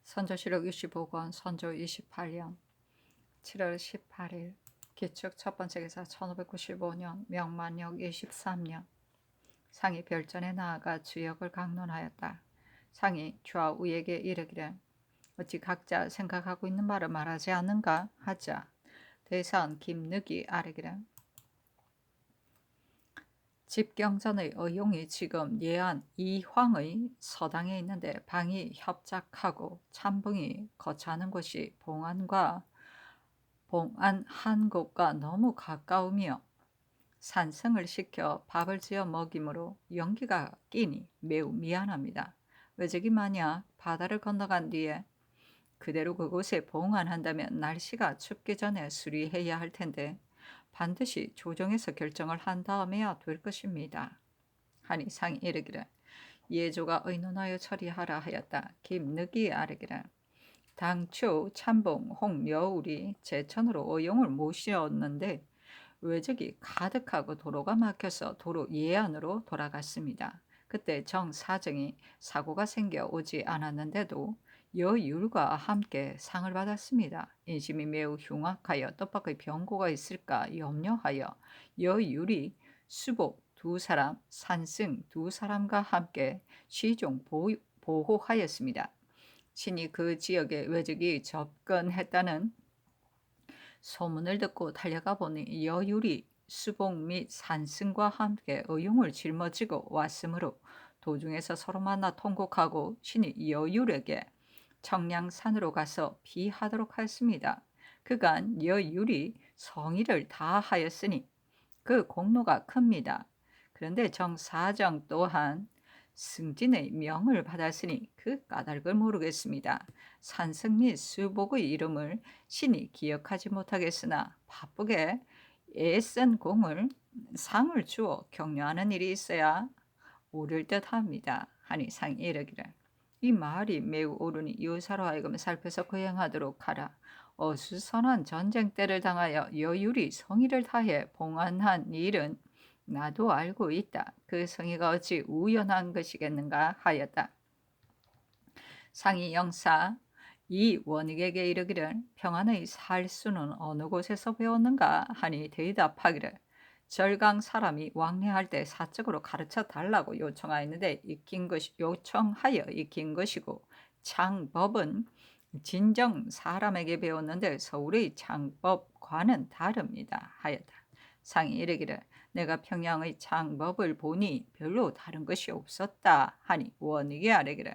선조실록 65권 선조 28년 7월 18일 기축 첫 번째 기사 1595년 명만력 23년 상이 별전에 나아가 주역을 강론하였다. 상이 좌우에게 이르기를 어찌 각자 생각하고 있는 말을 말하지 않는가 하자 대사원 김늑이 아뢰기를 집경전의 의용이 지금 예안 이황의 서당에 있는데 방이 협작하고 참봉이 거처하는 곳이 봉안 한 곳과 너무 가까우며 산성을 시켜 밥을 지어 먹이므로 연기가 끼니 매우 미안합니다. 외적이 만약 바다를 건너간 뒤에 그대로 그곳에 봉안한다면 날씨가 춥기 전에 수리해야 할 텐데 반드시 조정해서 결정을 한 다음에야 될 것입니다. 하니 상이 이르기를 예조가 의논하여 처리하라 하였다. 김늑이 아뢰기를 당초 참봉 홍여울이 제천으로 어용을 모시었는데 외적이 가득하고 도로가 막혀서 도로 예안으로 돌아갔습니다. 그때 정사정이 사고가 생겨 오지 않았는데도 여율과 함께 상을 받았습니다. 인심이 매우 흉악하여 뜻밖의 병고가 있을까 염려하여 여율이 수복 2사람, 산승 2사람과 함께 시종 보호하였습니다. 신이 그 지역에 외적이 접근했다는 소문을 듣고 달려가 보니 여율이 수복 및 산승과 함께 의용을 짊어지고 왔으므로 도중에서 서로 만나 통곡하고 신이 여율에게 청량산으로 가서 비하도록 하였습니다. 그간 여율이 성의를 다하였으니 그 공로가 큽니다. 그런데 정사정 또한 승진의 명을 받았으니 그 까닭을 모르겠습니다. 산승 및 수복의 이름을 신이 기억하지 못하겠으나 바쁘게 애쓴 공을 상을 주어 격려하는 일이 있어야 옳을 듯합니다. 하니 상이 이르기를 이 말이 매우 옳으니 유사로 하여금 살펴서 거행하도록 하라. 어수선한 전쟁 때를 당하여 여율이 성의를 다해 봉안한 일은 나도 알고 있다. 그 성의가 어찌 우연한 것이겠는가 하였다. 상이 영사 이 원익에게 이르기를 평안의 살수는 어느 곳에서 배웠는가 하니 대답하기를 절강 사람이 왕래할 때 사적으로 가르쳐 달라고 요청하여 익힌 것이고 창법은 진정 사람에게 배웠는데 서울의 창법과는 다릅니다 하였다. 상이 이르기를 내가 평양의 창법을 보니 별로 다른 것이 없었다 하니 원익이 아뢰기를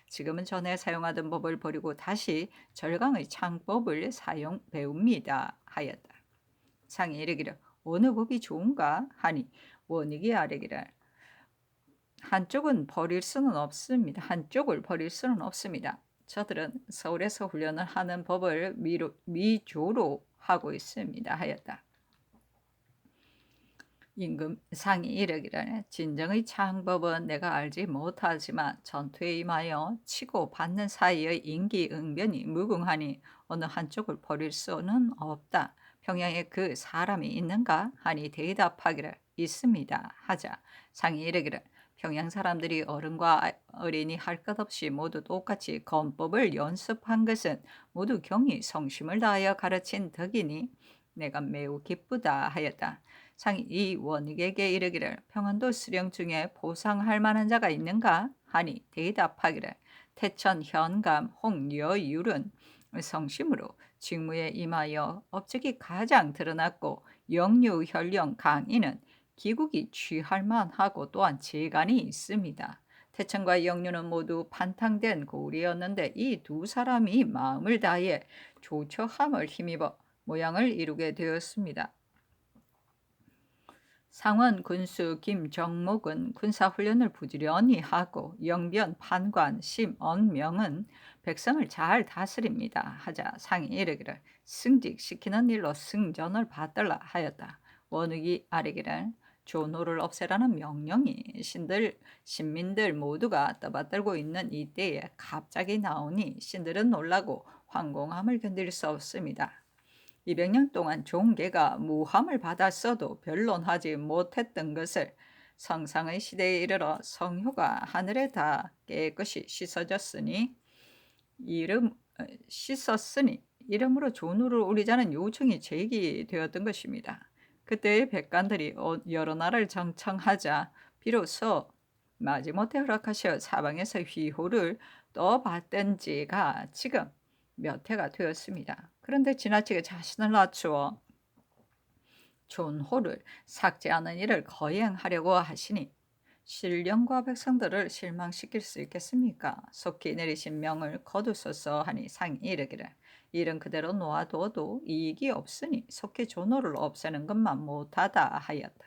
지금은 전에 사용하던 법을 버리고 다시 절강의 창법을 배웁니다 하였다. 상이 이르기를 어느 법이 좋은가 하니 원익이 아뢰기를 한쪽을 버릴 수는 없습니다. 저들은 서울에서 훈련을 하는 법을 미조로 하고 있습니다 하였다. 임금 상이 이르기를 진정의 창법은 내가 알지 못하지만 전투에 임하여 치고 받는 사이의 인기응변이 무궁하니 어느 한쪽을 버릴 수는 없다. 평양에 그 사람이 있는가 하니 대답하기를 있습니다 하자 상이 이르기를 평양 사람들이 어른과 어린이 할 것 없이 모두 똑같이 건법을 연습한 것은 모두 경이 성심을 다하여 가르친 덕이니 내가 매우 기쁘다 하였다. 상이 이 원익에게 이르기를 평안도 수령 중에 보상할 만한 자가 있는가 하니 대답하기를 태천 현감 홍여율은 성심으로 직무에 임하여 업적이 가장 드러났고 영유 현령 강인은 기국이 취할 만하고 또한 재간이 있습니다. 태천과 영유는 모두 판탕된 고울이었는데 이 2사람이 마음을 다해 조처함을 힘입어 모양을 이루게 되었습니다. 상원 군수 김정목은 군사훈련을 부지런히 하고 영변 판관 심언명은 백성을 잘 다스립니다 하자 상이 이르기를 승직시키는 일로 승전을 받들라 하였다. 원익이 아뢰기를 조노를 없애라는 명령이 신민들 모두가 떠받들고 있는 이때에 갑자기 나오니 신들은 놀라고 황공함을 견딜 수 없습니다. 200년 동안 종계가 무함을 받았어도 변론하지 못했던 것을 성상의 시대에 이르러 성효가 하늘에 다 깨끗이 씻어졌으니 이름 씻었으니 이름으로 존우를 올리자는 요청이 제기되었던 것입니다. 그때의 백관들이 여러 나라를 정청하자 비로소 마지못해 허락하셔 사방에서 휘호를 떠받던 지가 지금 몇 해가 되었습니다. 그런데 지나치게 자신을 낮추어 존호를 삭제하는 일을 거행하려고 하시니 신령과 백성들을 실망시킬 수 있겠습니까? 속히 내리신 명을 거두소서 하니 상이 이르기를 일은 그대로 놓아두어도 이익이 없으니 속히 존호를 없애는 것만 못하다 하였다.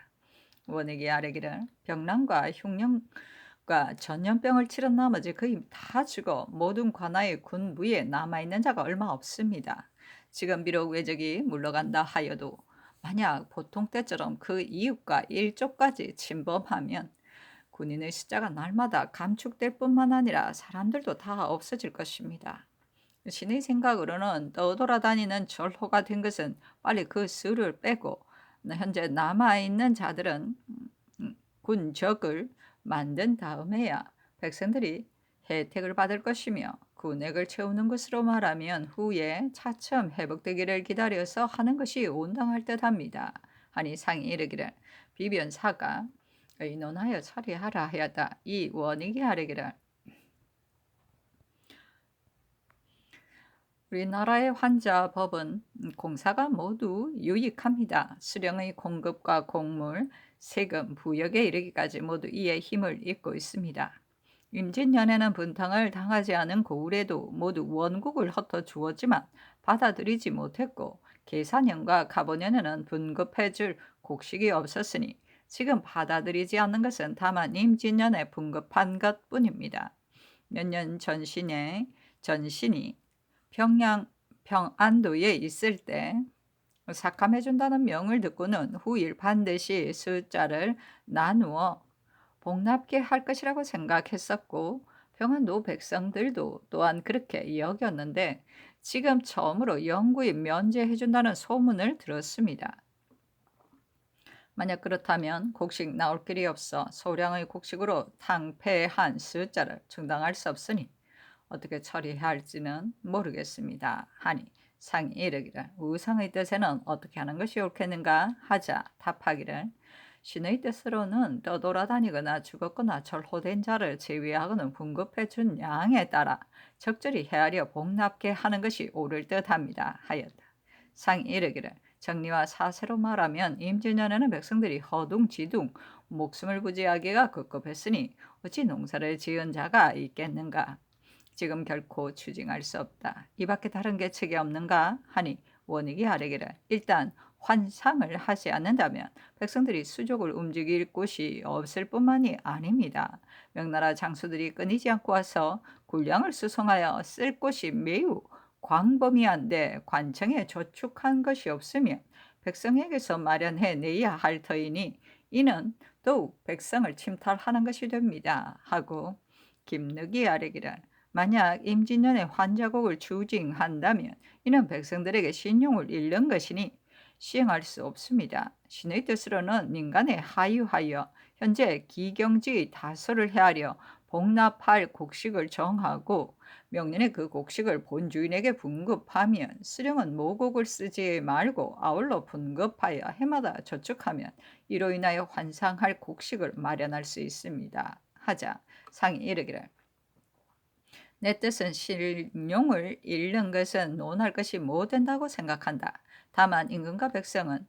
원익이 아뢰기를 병난과 흉년과 전염병을 치른 나머지 거의 다 죽어 모든 관아의 군부에 남아있는 자가 얼마 없습니다. 지금 비록 외적이 물러간다 하여도 만약 보통 때처럼 그 이웃과 일족까지 침범하면 군인의 숫자가 날마다 감축될 뿐만 아니라 사람들도 다 없어질 것입니다. 신의 생각으로는 떠돌아다니는 절호가 된 것은 빨리 그 수를 빼고 현재 남아있는 자들은 군적을 만든 다음에야 백성들이 혜택을 받을 것이며 군액을 채우는 것으로 말하면 후에 차츰 회복되기를 기다려서 하는 것이 온당할 듯합니다. 하니 상이 이르기를 비변사가 의논하여 처리하라 하였다. 이 원익이 아뢰기를 우리나라의 환자법은 공사가 모두 유익합니다. 수령의 공급과 공물, 세금, 부역에 이르기까지 모두 이에 힘을 입고 있습니다. 임진년에는 분탕을 당하지 않은 고을에도 모두 원국을 헛어 주었지만 받아들이지 못했고 계산년과 가보년에는 분급해줄 곡식이 없었으니 지금 받아들이지 않는 것은 다만 임진년에 분급한 것뿐입니다. 몇 년 전신이 평안도에 있을 때 삭감해준다는 명을 듣고는 후일 반드시 숫자를 나누어 복납게 할 것이라고 생각했었고 평안도 백성들도 또한 그렇게 여겼는데 지금 처음으로 영구히 면제해준다는 소문을 들었습니다. 만약 그렇다면 곡식 나올 길이 없어 소량의 곡식으로 탕폐한 숫자를 충당할 수 없으니 어떻게 처리해야 할지는 모르겠습니다. 하니 상이 이르기를 우상의 뜻에는 어떻게 하는 것이 옳겠는가 하자 답하기를 신의 뜻으로는 떠돌아다니거나 죽었거나 절호된 자를 제외하고는 분급해 준 양에 따라 적절히 헤아려 복납게 하는 것이 옳을 듯합니다. 하였다. 상이 이르기를 정리와 사세로 말하면 임진년에는 백성들이 허둥지둥 목숨을 부지하기가 급급했으니 어찌 농사를 지은 자가 있겠는가. 지금 결코 추징할 수 없다. 이 밖에 다른 계책이 없는가 하니 원익이 아뢰기를 일단 환상을 하지 않는다면 백성들이 수족을 움직일 곳이 없을 뿐만이 아닙니다. 명나라 장수들이 끊이지 않고 와서 군량을 수송하여 쓸 곳이 매우 광범위한데 관청에 저축한 것이 없으면 백성에게서 마련해 내야 할 터이니 이는 더욱 백성을 침탈하는 것이 됩니다. 하고 김늑이 아뢰기를 만약 임진년에 환자곡을 추징한다면 이는 백성들에게 신용을 잃는 것이니 시행할 수 없습니다. 신의 뜻으로는 민간에 하유하여 현재 기경지의 다소를 헤아려 복납할 곡식을 정하고 명년에 그 곡식을 본주인에게 분급하면 수령은 모곡을 쓰지 말고 아울러 분급하여 해마다 저축하면 이로 인하여 환상할 곡식을 마련할 수 있습니다. 하자 상이 이르기를 내 뜻은 신용을 잃는 것은 논할 것이 못 된다고 생각한다. 다만 임금과 백성은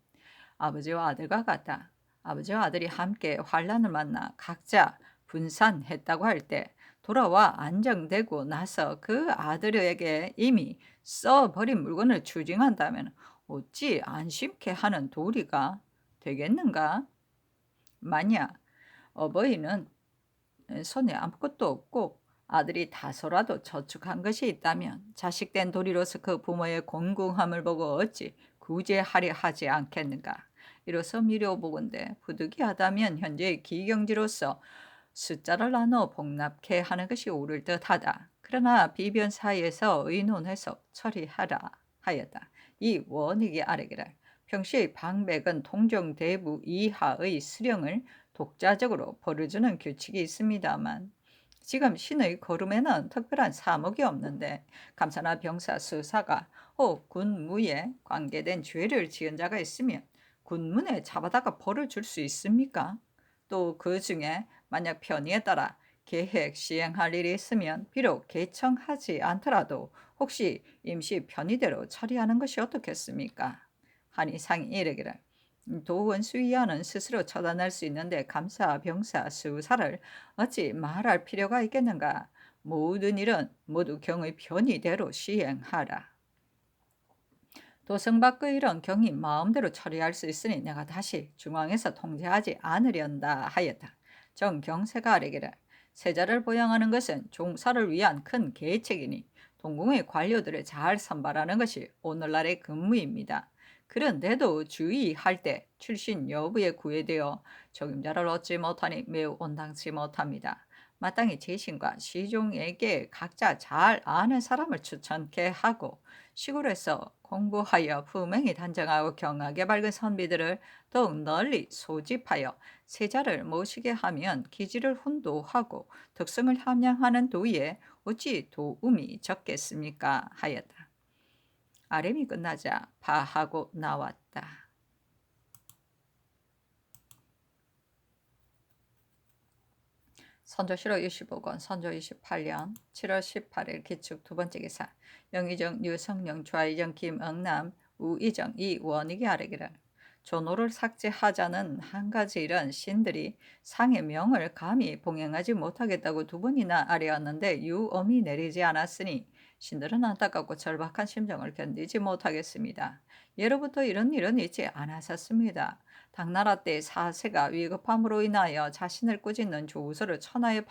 아버지와 아들과 같다. 아버지와 아들이 함께 환란을 만나 각자 분산했다고 할 때 돌아와 안정되고 나서 그 아들에게 이미 써버린 물건을 추징한다면 어찌 안심케 하는 도리가 되겠는가? 만약 어버이는 손에 아무것도 없고 아들이 다소라도 저축한 것이 있다면 자식된 도리로서 그 부모의 곤궁함을 보고 어찌 구제하려 하지 않겠는가. 이로써 미려보건대 부득이하다면 현재의 기경지로서 숫자를 나눠 복납케 하는 것이 옳을 듯하다. 그러나 비변 사이에서 의논해서 처리하라 하였다. 이 원익이 아뢰기를 평시의 방백은 통정대부 이하의 수령을 독자적으로 벌어주는 규칙이 있습니다만 지금 신의 걸음에는 특별한 사목이 없는데 감사나 병사, 수사가 혹 군무에 관계된 죄를 지은 자가 있으면 군문에 잡아다가 벌을 줄 수 있습니까? 또 그 중에 만약 편의에 따라 계획 시행할 일이 있으면 비록 개청하지 않더라도 혹시 임시 편의대로 처리하는 것이 어떻겠습니까? 하니 상이 이르기를 도원수위원은 스스로 처단할 수 있는데 감사, 병사, 수사를 어찌 말할 필요가 있겠는가? 모든 일은 모두 경의 편의대로 시행하라. 도성 밖의 일은 경이 마음대로 처리할 수 있으니 내가 다시 중앙에서 통제하지 않으련다 하였다. 정경세가 아뢰기를 세자를 보양하는 것은 종사를 위한 큰 계책이니 동궁의 관료들을 잘 선발하는 것이 오늘날의 근무입니다. 그런데도 주의할 때 출신 여부에 구애되어 적임자를 얻지 못하니 매우 온당치 못합니다. 마땅히 재신과 시종에게 각자 잘 아는 사람을 추천케 하고 시골에서 공부하여 품행이 단정하고 경하게 밝은 선비들을 더욱 널리 소집하여 세자를 모시게 하면 기지를 훈도하고 덕성을 함양하는 도에 어찌 도움이 적겠습니까? 하였다. 아렘이 끝나자 파하고 나왔다. 선조실록 25권 선조 28년 7월 18일 기축 두 번째 기사 영의정 유성령 좌의정 김응남 우의정 이원익이 아뢰기를 조노를 삭제하자는 한 가지 일은 신들이 상의 명을 감히 봉행하지 못하겠다고 두 번이나 아뢰었는데 유엄이 내리지 않았으니 신들은 안타깝고 절박한 심정을 견디지 못하겠습니다. 예로부터 이런 일은 있지 않았었습니다. 당나라 때 사세가 위급함으로 인하여 자신을 꾸짖는 조서를 천하에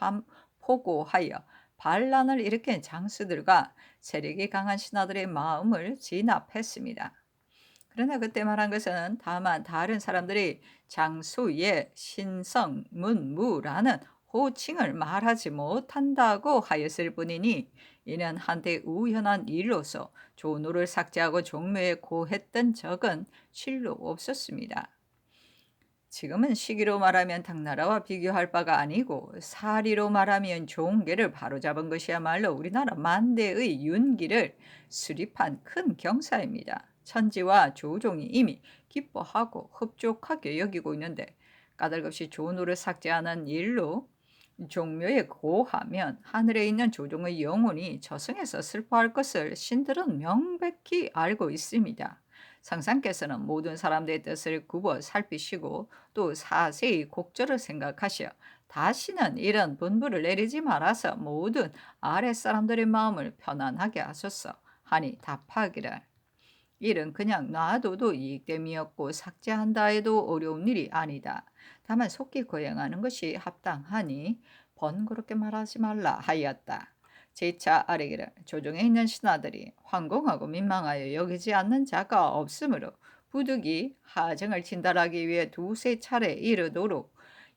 보고하여 반란을 일으킨 장수들과 세력이 강한 신하들의 마음을 진압했습니다. 그러나 그때 말한 것은 다만 다른 사람들이 장수의 신성문무라는 호칭을 말하지 못한다고 하였을 뿐이니 이는 한때 우연한 일로서 조노를 삭제하고 종묘에 고했던 적은 실로 없었습니다. 지금은 시기로 말하면 당나라와 비교할 바가 아니고 사리로 말하면 종계를 바로잡은 것이야말로 우리나라 만대의 윤기를 수립한 큰 경사입니다. 천지와 조종이 이미 기뻐하고 흡족하게 여기고 있는데 까닭없이 조노를 삭제하는 일로 종묘에 고하면 하늘에 있는 조종의 영혼이 저승에서 슬퍼할 것을 신들은 명백히 알고 있습니다. 상상께서는 모든 사람들의 뜻을 굽어 살피시고 또 사세히 곡절을 생각하시어 다시는 이런 분부를 내리지 말아서 모든 아랫사람들의 마음을 편안하게 하소서 하니 답하기를 일은 그냥 놔둬도 이익됨이었고 삭제한다 해도 어려운 일이 아니다. 다만 속히 거행하는 것이 합당하니 번거롭게 말하지 말라 하였다. 제차 아래기를 조정에 있는 신하들이 황공하고 민망하여 여기지 않는 자가 없으므로 부득이 하정을 진달하기 위해 두세 차례 이르도록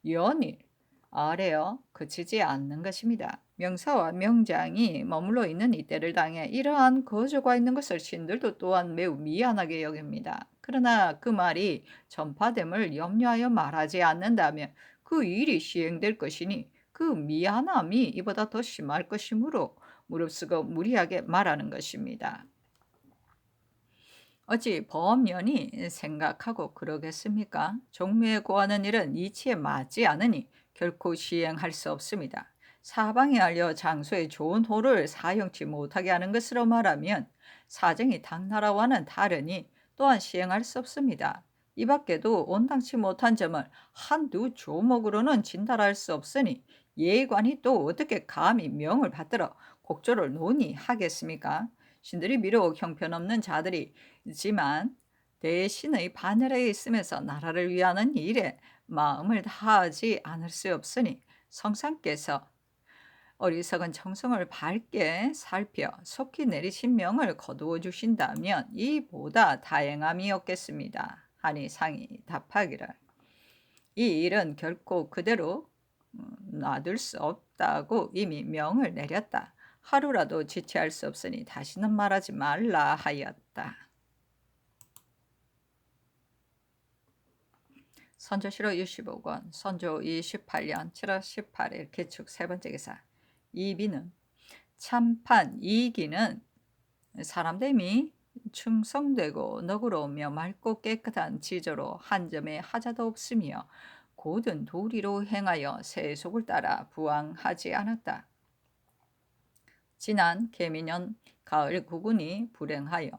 연일 아래어 그치지 않는 것입니다. 명사와 명장이 머물러 있는 이때를 당해 이러한 거저가 있는 것을 신들도 또한 매우 미안하게 여깁니다. 그러나 그 말이 전파됨을 염려하여 말하지 않는다면 그 일이 시행될 것이니 그 미안함이 이보다 더 심할 것이므로 무릅쓰고 무리하게 말하는 것입니다. 어찌 범연이 생각하고 그러겠습니까? 종묘에 고하는 일은 이치에 맞지 않으니 결코 시행할 수 없습니다. 사방에 알려 장소에 좋은 호를 사용치 못하게 하는 것으로 말하면 사정이 당나라와는 다르니 또한 시행할 수 없습니다. 이 밖에도 온당치 못한 점을 한두 조목으로는 진달할 수 없으니 예관이 또 어떻게 감히 명을 받들어 곡조를 논의하겠습니까? 신들이 비록 형편없는 자들이지만 대신의 반열에 있으면서 나라를 위하는 일에 마음을 다하지 않을 수 없으니 성상께서 어리석은 청승을 밝게 살펴 속히 내리신 명을 거두어 주신다면 이보다 다행함이 없겠습니다. 하니 상이 답하기를 이 일은 결코 그대로 놔둘 수 없다고 이미 명을 내렸다. 하루라도 지체할 수 없으니 다시는 말하지 말라 하였다. 선조실록 65권 선조 28년 7월 18일 기축 세 번째 기사 이비는 참판 이기는 사람됨이 충성되고 너그러우며 맑고 깨끗한 지저로 한 점의 하자도 없으며 고든 도리로 행하여 세속을 따라 부황하지 않았다. 지난 개미년 가을 국운이 불행하여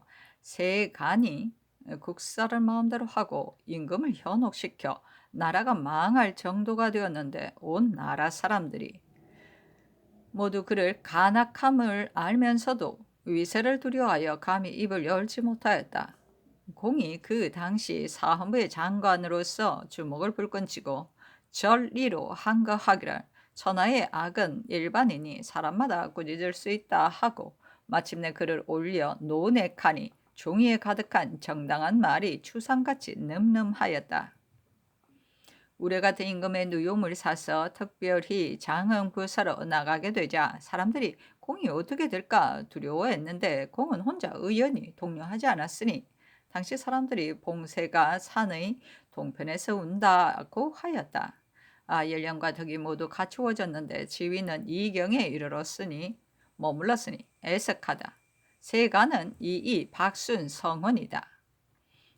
세간이 국사를 마음대로 하고 임금을 현혹시켜 나라가 망할 정도가 되었는데 온 나라 사람들이 모두 그를 간악함을 알면서도 위세를 두려워하여 감히 입을 열지 못하였다. 공이 그 당시 사헌부의 장관으로서 주목을 불끈치고 전리로 항거하기를 천하의 악은 일반인이 사람마다 꾸짖을 수 있다 하고 마침내 그를 올려 논액하니 종이에 가득한 정당한 말이 추상같이 늠름하였다. 우레 같은 임금의 누용을 사서 특별히 장흥부사로 나가게 되자 사람들이 공이 어떻게 될까 두려워했는데 공은 혼자 의연히 독려하지 않았으니 당시 사람들이 봉쇄가 산의 동편에서 운다고 하였다. 연령과 덕이 모두 갖추어졌는데 지위는 이경에 이르렀으니 머물렀으니 애석하다. 세가는 이이 박순 성혼이다.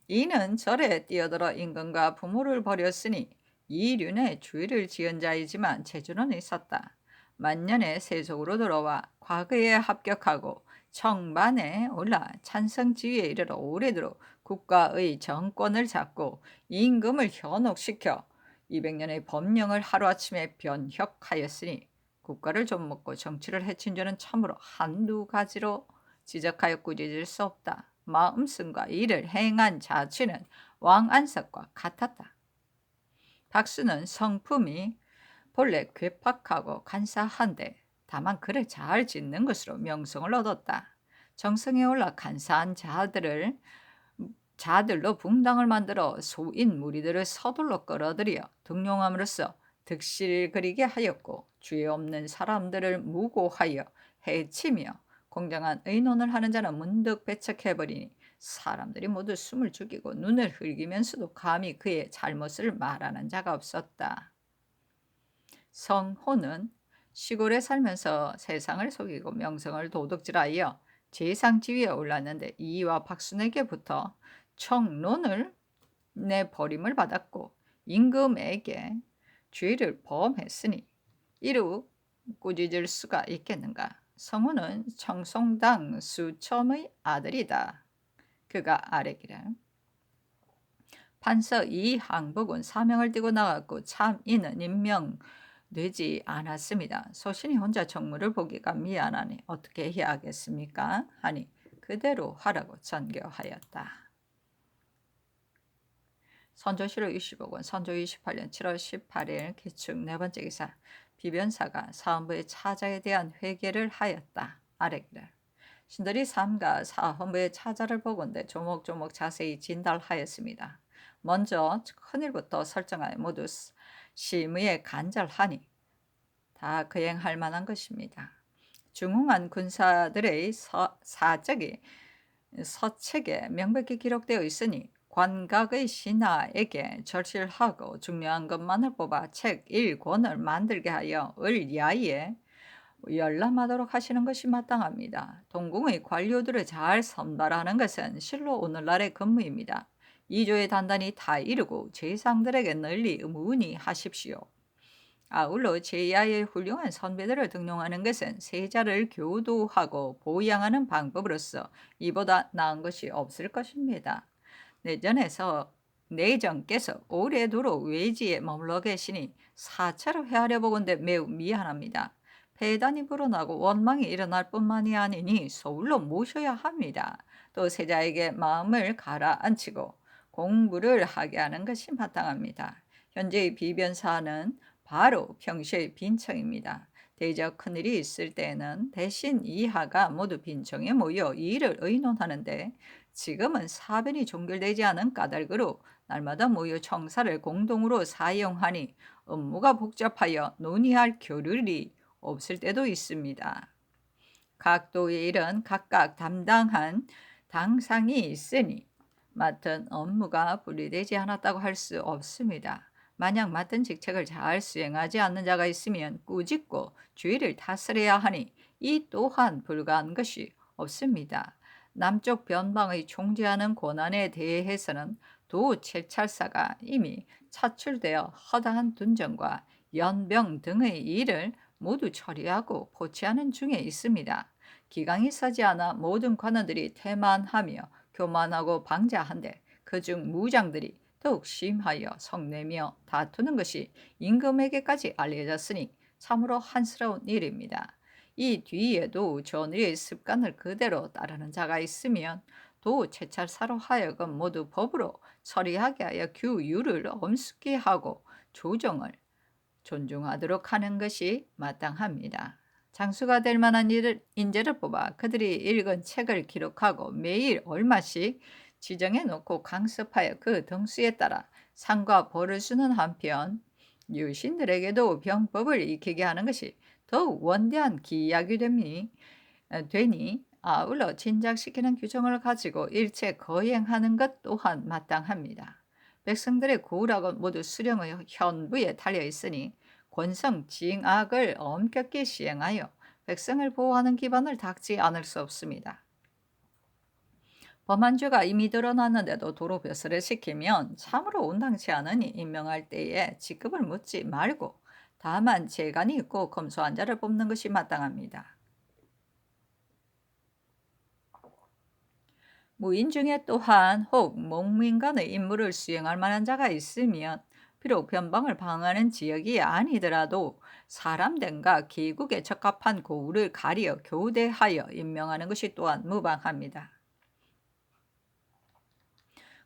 이는 절에 뛰어들어 임금과 부모를 버렸으니 이륜의 주의를 지은 자이지만 재주는 있었다. 만년에 세속으로 들어와 과거에 합격하고 청반에 올라 찬성지위에 이르러 오래도록 국가의 정권을 잡고 임금을 현혹시켜 200년의 법령을 하루아침에 변혁하였으니 국가를 좀 먹고 정치를 해친 죄는 참으로 한두 가지로 지적하여 꾸짖을 수 없다. 마음씀과 이를 행한 자취는 왕안석과 같았다. 박수는 성품이 본래 괴팍하고 간사한데 다만 글을 잘 짓는 것으로 명성을 얻었다. 정성에 올라 간사한 자들로 붕당을 만들어 소인 무리들을 서둘러 끌어들여 등용함으로써 득실 그리게 하였고 죄 없는 사람들을 무고하여 해치며 공정한 의논을 하는 자는 문득 배척해버리니 사람들이 모두 숨을 죽이고 눈을 흘기면서도 감히 그의 잘못을 말하는 자가 없었다. 성호는 시골에 살면서 세상을 속이고 명성을 도둑질하여 재상지위에 올랐는데 이와 박순에게부터 청론을 내 버림을 받았고 임금에게 죄를 범했으니 이루 꾸짖을 수가 있겠는가. 성호는 청송당 수첨의 아들이다. 그가 아뢰기를 판서 이항복은 사명을 띠고 나갔고 참 이는 임명되지 않았습니다. 소신이 혼자 정무를 보기가 미안하니 어떻게 해야 하겠습니까? 하니 그대로 하라고 전교하였다. 선조실록 65권 선조 28년 7월 18일 기축 네 번째 기사 비변사가 사헌부의 차자에 대한 회개를 하였다. 아뢰기를 신들이 삼가 사헌부의 차자를 보건대 조목조목 자세히 진달하였습니다. 먼저 큰일부터 설정하여 모두 심의에 간절하니 다 거행할 만한 것입니다. 중흥한 군사들의 사적이 서책에 명백히 기록되어 있으니 관각의 신하에게 절실하고 중요한 것만을 뽑아 책 1권을 만들게 하여 을야에 열람하도록 하시는 것이 마땅합니다. 동궁의 관료들을 잘 선발하는 것은 실로 오늘날의 근무입니다. 이조에 단단히 다 이루고 재상들에게 널리 문의하십시오. 아울러 제2야의 훌륭한 선배들을 등용하는 것은 세자를 교도하고 보양하는 방법으로서 이보다 나은 것이 없을 것입니다. 내전께서 오래도록 외지에 머물러 계시니 사찰을 헤아려 보건대 매우 미안합니다. 폐단이 불어나고 원망이 일어날 뿐만이 아니니 서울로 모셔야 합니다. 또 세자에게 마음을 가라앉히고 공부를 하게 하는 것이 마땅합니다. 현재의 비변사는 바로 평시의 빈청입니다. 대저 큰일이 있을 때에는 대신 이하가 모두 빈청에 모여 이 일을 의논하는데 지금은 사변이 종결되지 않은 까닭으로 날마다 모여 청사를 공동으로 사용하니 업무가 복잡하여 논의할 겨를이 없을 때도 있습니다. 각 도의 일은 각각 담당한 당상이 있으니 맡은 업무가 분리되지 않았다고 할 수 없습니다. 만약 맡은 직책을 잘 수행하지 않는 자가 있으면 꾸짖고 주의를 다스려야 하니 이 또한 불가한 것이 없습니다. 남쪽 변방의 총재하는 권한에 대해서는 도 채찰사가 이미 차출되어 허다한 둔전과 연병 등의 일을 모두 처리하고 포치하는 중에 있습니다. 기강이 서지 않아 모든 관원들이 태만하며 교만하고 방자한데 그중 무장들이 더욱 심하여 성내며 다투는 것이 임금에게까지 알려졌으니 참으로 한스러운 일입니다. 이 뒤에도 전의의 습관을 그대로 따르는 자가 있으면 도 채찰사로 하여금 모두 법으로 처리하게 하여 규율을 엄습게 하고 조정을 존중하도록 하는 것이 마땅합니다. 장수가 될 만한 인재를 뽑아 그들이 읽은 책을 기록하고 매일 얼마씩 지정해 놓고 강습하여 그 등수에 따라 상과 벌을 주는 한편 유신들에게도 병법을 익히게 하는 것이 더욱 원대한 기약이 되니 아울러 진작시키는 규정을 가지고 일체 거행하는 것 또한 마땅합니다. 백성들의 고락은 모두 수령의 현부에 달려 있으니 권성 징악을 엄격히 시행하여 백성을 보호하는 기반을 닦지 않을 수 없습니다. 범한 죄가 이미 드러났는데도 도로 벼슬을 시키면 참으로 온당치 않으니 임명할 때에 직급을 묻지 말고 다만 재간이 있고 검소한 자를 뽑는 것이 마땅합니다. 무인 중에 또한 혹 목민간의 임무를 수행할 만한 자가 있으면 비록 변방을 방하는 지역이 아니더라도 사람됨과 기국에 적합한 고우를 가리어 교대하여 임명하는 것이 또한 무방합니다.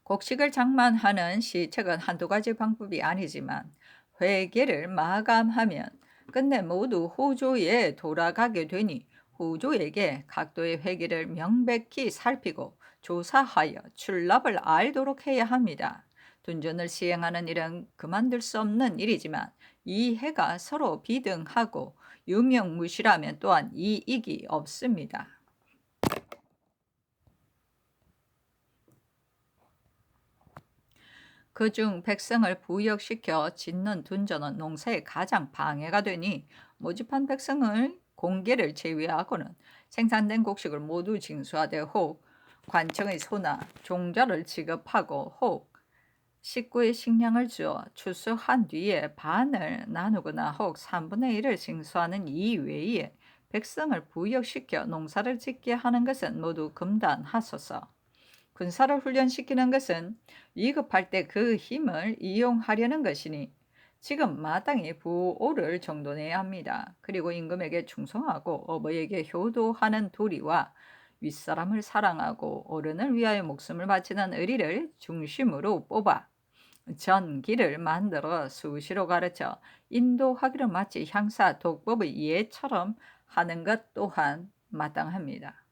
곡식을 장만하는 시책은 한두 가지 방법이 아니지만 회계를 마감하면 끝내 모두 호조에 돌아가게 되니 호조에게 각도의 회계를 명백히 살피고 조사하여 출납을 알도록 해야 합니다. 둔전을 시행하는 일은 그만둘 수 없는 일이지만 이 해가 서로 비등하고 유명무실하면 또한 이익이 없습니다. 그중 백성을 부역시켜 짓는 둔전은 농사에 가장 방해가 되니 모집한 백성을 공개를 제외하고는 생산된 곡식을 모두 징수하되 혹 관청의 소나 종자를 지급하고 혹 식구의 식량을 주어 추수한 뒤에 반을 나누거나 혹 3분의 1을 징수하는 이외에 백성을 부역시켜 농사를 짓게 하는 것은 모두 금단하소서. 군사를 훈련시키는 것은 위급할 때 그 힘을 이용하려는 것이니 지금 마땅히 부오를 정돈해야 합니다. 그리고 임금에게 충성하고 어버이에게 효도하는 도리와 윗사람을 사랑하고 어른을 위하여 목숨을 바치는 의리를 중심으로 뽑아 전기를 만들어 수시로 가르쳐 인도하기를 마치 향사 독법의 예처럼 하는 것 또한 마땅합니다.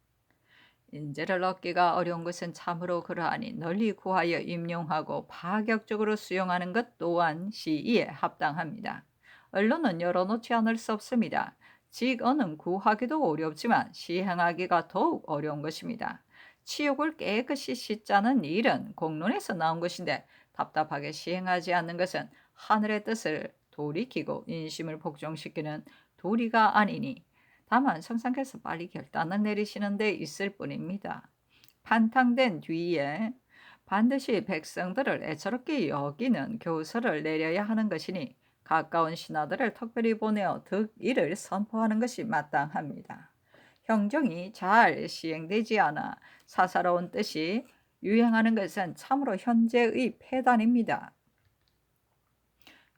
인재를 얻기가 어려운 것은 참으로 그러하니 널리 구하여 임용하고 파격적으로 수용하는 것 또한 시의에 합당합니다. 언론은 열어놓지 않을 수 없습니다. 직언은 구하기도 어렵지만 시행하기가 더욱 어려운 것입니다. 치욕을 깨끗이 씻자는 일은 공론에서 나온 것인데 답답하게 시행하지 않는 것은 하늘의 뜻을 돌이키고 인심을 복종시키는 도리가 아니니 다만 성상께서 빨리 결단을 내리시는 데 있을 뿐입니다. 판탕된 뒤에 반드시 백성들을 애처롭게 여기는 교서를 내려야 하는 것이니 가까운 신하들을 특별히 보내어 득일을 선포하는 것이 마땅합니다. 형정이 잘 시행되지 않아 사사로운 뜻이 유행하는 것은 참으로 현재의 폐단입니다.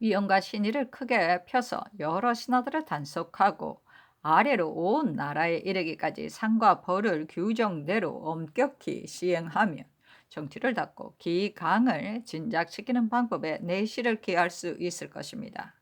위엄과 신의를 크게 펴서 여러 신하들을 단속하고 아래로 온 나라에 이르기까지 상과 벌을 규정대로 엄격히 시행하며 정치를 닫고 기강을 진작시키는 방법에 내실을 기할 수 있을 것입니다.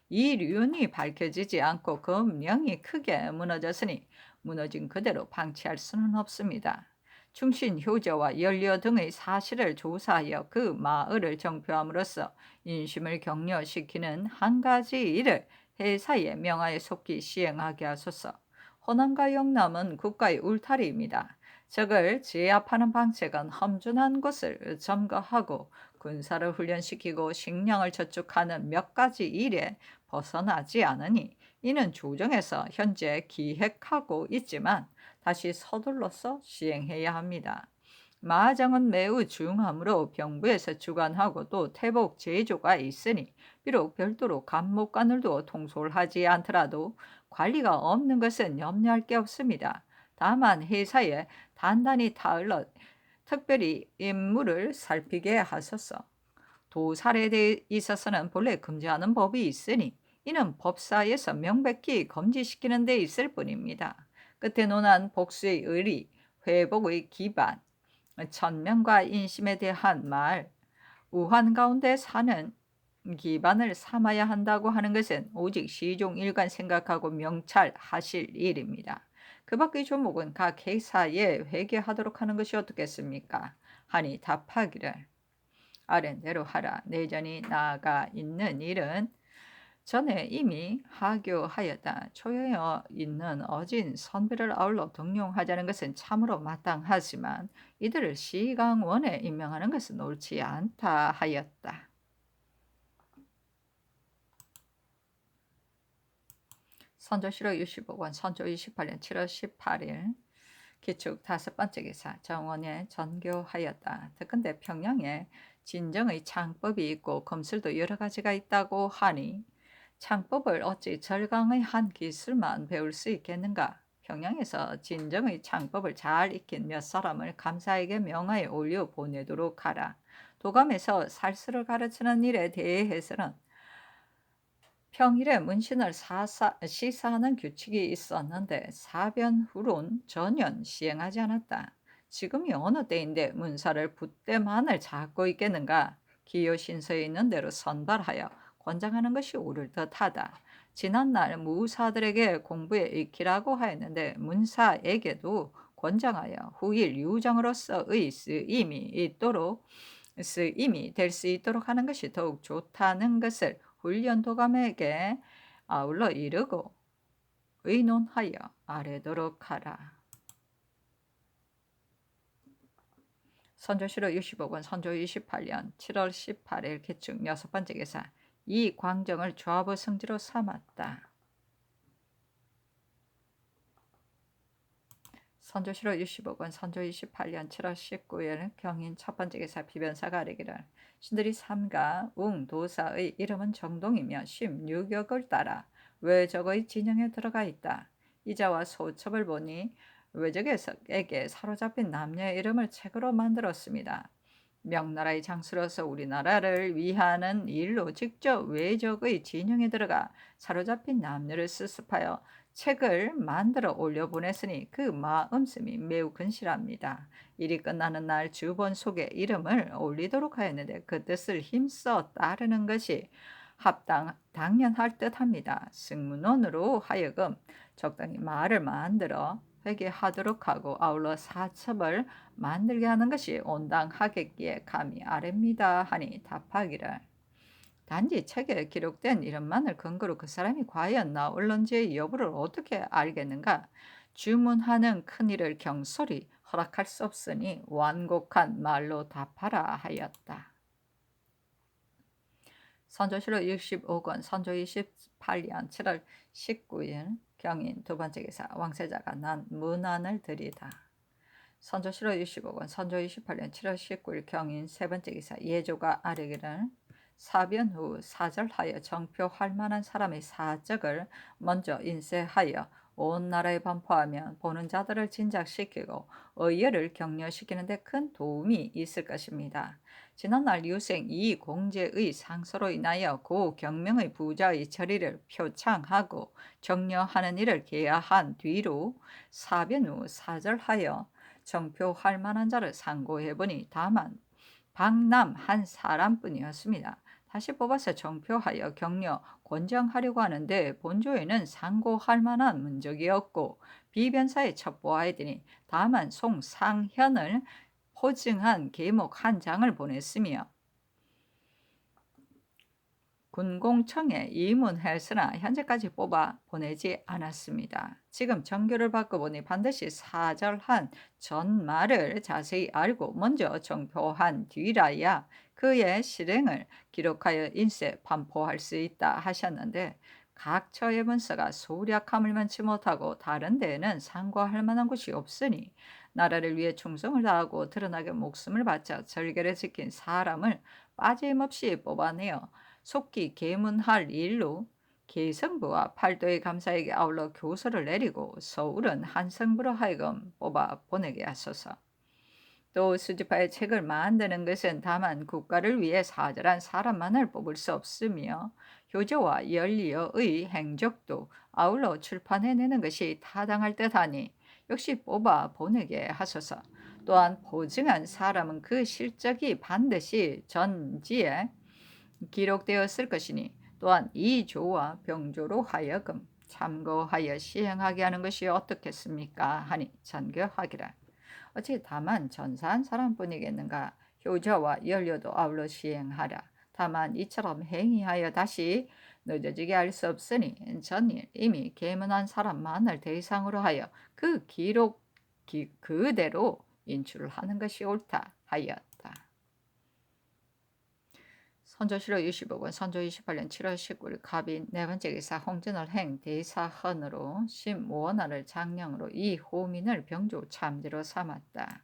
이 륜이 밝혀지지 않고 금령이 크게 무너졌으니 무너진 그대로 방치할 수는 없습니다. 충신, 효자와 연료 등의 사실을 조사하여 그 마을을 정표함으로써 인심을 격려시키는 한 가지 일을 회사에 명하에 속히 시행하게 하소서. 호남과 영남은 국가의 울타리입니다. 적을 제압하는 방책은 험준한 곳을 점거하고 군사를 훈련시키고 식량을 저축하는 몇 가지 일에 벗어나지 않으니 이는 조정에서 현재 기획하고 있지만 다시 서둘러서 시행해야 합니다. 마하정은 매우 중하므로 병부에서 주관하고 또 태복 제조가 있으니 비록 별도로 감목관을 두어 통솔 하지 않더라도 관리가 없는 것은 염려할 게 없습니다. 다만 회사에 단단히 타흘러 특별히 임무를 살피게 하소서. 도살에 대해 있어서는 본래 금지하는 법이 있으니 이는 법사에서 명백히 금지시키는 데 있을 뿐입니다. 끝에 논한 복수의 의리, 회복의 기반, 천명과 인심에 대한 말, 우환 가운데 사는 기반을 삼아야 한다고 하는 것은 오직 시종일관 생각하고 명찰하실 일입니다. 그 밖의 조목은 각 회사에 회계하도록 하는 것이 어떻겠습니까? 하니 답하기를 아랜대로 하라. 내전이 나아가 있는 일은 전에 이미 하교하였다. 초여어 있는 어진 선비를 아울러 등용하자는 것은 참으로 마땅하지만 이들을 시강원에 임명하는 것은 옳지 않다 하였다. 선조실록 65권 선조 28년 7월 18일 기축 5번째 기사 정원에 전교하였다. 특근대 평양에 진정의 창법이 있고 검술도 여러 가지가 있다고 하니 창법을 어찌 절강의 한 기술만 배울 수 있겠는가? 평양에서 진정의 창법을 잘 익힌 몇 사람을 감사에게 명하여 올려 보내도록 하라. 도감에서 살수를 가르치는 일에 대해서는 평일에 문신을 시사하는 규칙이 있었는데 사변 후론 전혀 시행하지 않았다. 지금이 어느 때인데 문사를 붓대만을 잡고 있겠는가? 기요신서에 있는 대로 선발하여 권장하는 것이 옳을 듯하다. 지난날 무사들에게 공부에 익히라고 하였는데 문사에게도 권장하여 후일 유정으로서의 쓰임이 될 수 있도록 하는 것이 더욱 좋다는 것을 훈련도감에게 아울러 이르고 의논하여 아뢰도록 하라. 선조실록 65권 선조 28년 7월 18일 기축 6번째 기사 이 광정을 좌부 성지로 삼았다. 선조실록 65권 선조 28년 7월 19일 경인 첫번째 기사 비변사가 아뢰기를 신들이 삼가 웅도사의 이름은 정동이며 16역을 따라 외적의 진영에 들어가 있다. 이자와 소첩을 보니 외적에게 사로잡힌 남녀의 이름을 책으로 만들었습니다. 명나라의 장수로서 우리나라를 위하는 일로 직접 외적의 진영에 들어가 사로잡힌 남녀를 수습하여 책을 만들어 올려보냈으니 그 마음씀이 매우 근실합니다. 일이 끝나는 날 주본 속에 이름을 올리도록 하였는데 그 뜻을 힘써 따르는 것이 당연할 듯합니다. 승문원으로 하여금 적당히 말을 만들어 회개하도록 하고 아울러 사첩을 만들게 하는 것이 온당하겠기에 감히 아뢰입니다 하니 답하기를 단지 책에 기록된 이름만을 근거로 그 사람이 과연 나올런지의 여부를 어떻게 알겠는가? 주문하는 큰일을 경솔히 허락할 수 없으니 완곡한 말로 답하라 하였다. 선조실록 65권 선조 28년 7월 19일 경인 두번째 기사 왕세자가 난 문안을 드리다. 선조실록 65권 선조 28년 7월 19일 경인 세번째 기사 예조가 아뢰기를 사변 후 사절하여 정표할 만한 사람의 사적을 먼저 인쇄하여 온 나라에 반포하면 보는 자들을 진작시키고 의열을 격려시키는 데 큰 도움이 있을 것입니다. 지난날 유생 이공제의 상소로 인하여 고 경명의 부자의 처리를 표창하고 격려하는 일을 계야한 뒤로 사변 후 사절하여 정표할 만한 자를 상고해보니 다만 박남 한 사람뿐이었습니다. 다시 뽑아서 정표하여 격려, 권장하려고 하는데 본조에는 상고할 만한 문적이 없고 비변사에 첩보하였더니 다만 송상현을 포증한 계목 한 장을 보냈으며 군공청에 이문했으나 현재까지 뽑아 보내지 않았습니다. 지금 정교를 바꿔보니 반드시 사절한 전말을 자세히 알고 먼저 정표한 뒤라야 그의 실행을 기록하여 인쇄 반포할 수 있다 하셨는데, 각 처의 문서가 소략함을 면치 못하고 다른 데에는 상고할 만한 곳이 없으니 나라를 위해 충성을 다하고 드러나게 목숨을 바쳐 절개를 지킨 사람을 빠짐없이 뽑아내어 속기 계문할 일로 계성부와 팔도의 감사에게 아울러 교서를 내리고 서울은 한성부로 하여금 뽑아 보내게 하소서. 또 수집하여 책을 만드는 것은 다만 국가를 위해 사절한 사람만을 뽑을 수 없으며 효조와 연리어의 행적도 아울러 출판해내는 것이 타당할 듯하니 역시 뽑아 보내게 하소서. 또한 보증한 사람은 그 실적이 반드시 전지에 기록되었을 것이니 또한 이 조와 병조로 하여금 참고하여 시행하게 하는 것이 어떻겠습니까 하니 전교하기라. 어찌 다만 전사한 사람뿐이겠는가. 효자와 연료도 아울러 시행하라. 다만 이처럼 행위하여 다시 늦어지게 할 수 없으니 전일 이미 계문한 사람만을 대상으로 하여 그 기록 그대로 인출을 하는 것이 옳다 하였다. 선조실록 25권 선조 28년 7월 19일 갑인 네 번째 기사 홍진월 행 대사헌으로 심원하를 장령으로 이 호민을 병조 참지로 삼았다.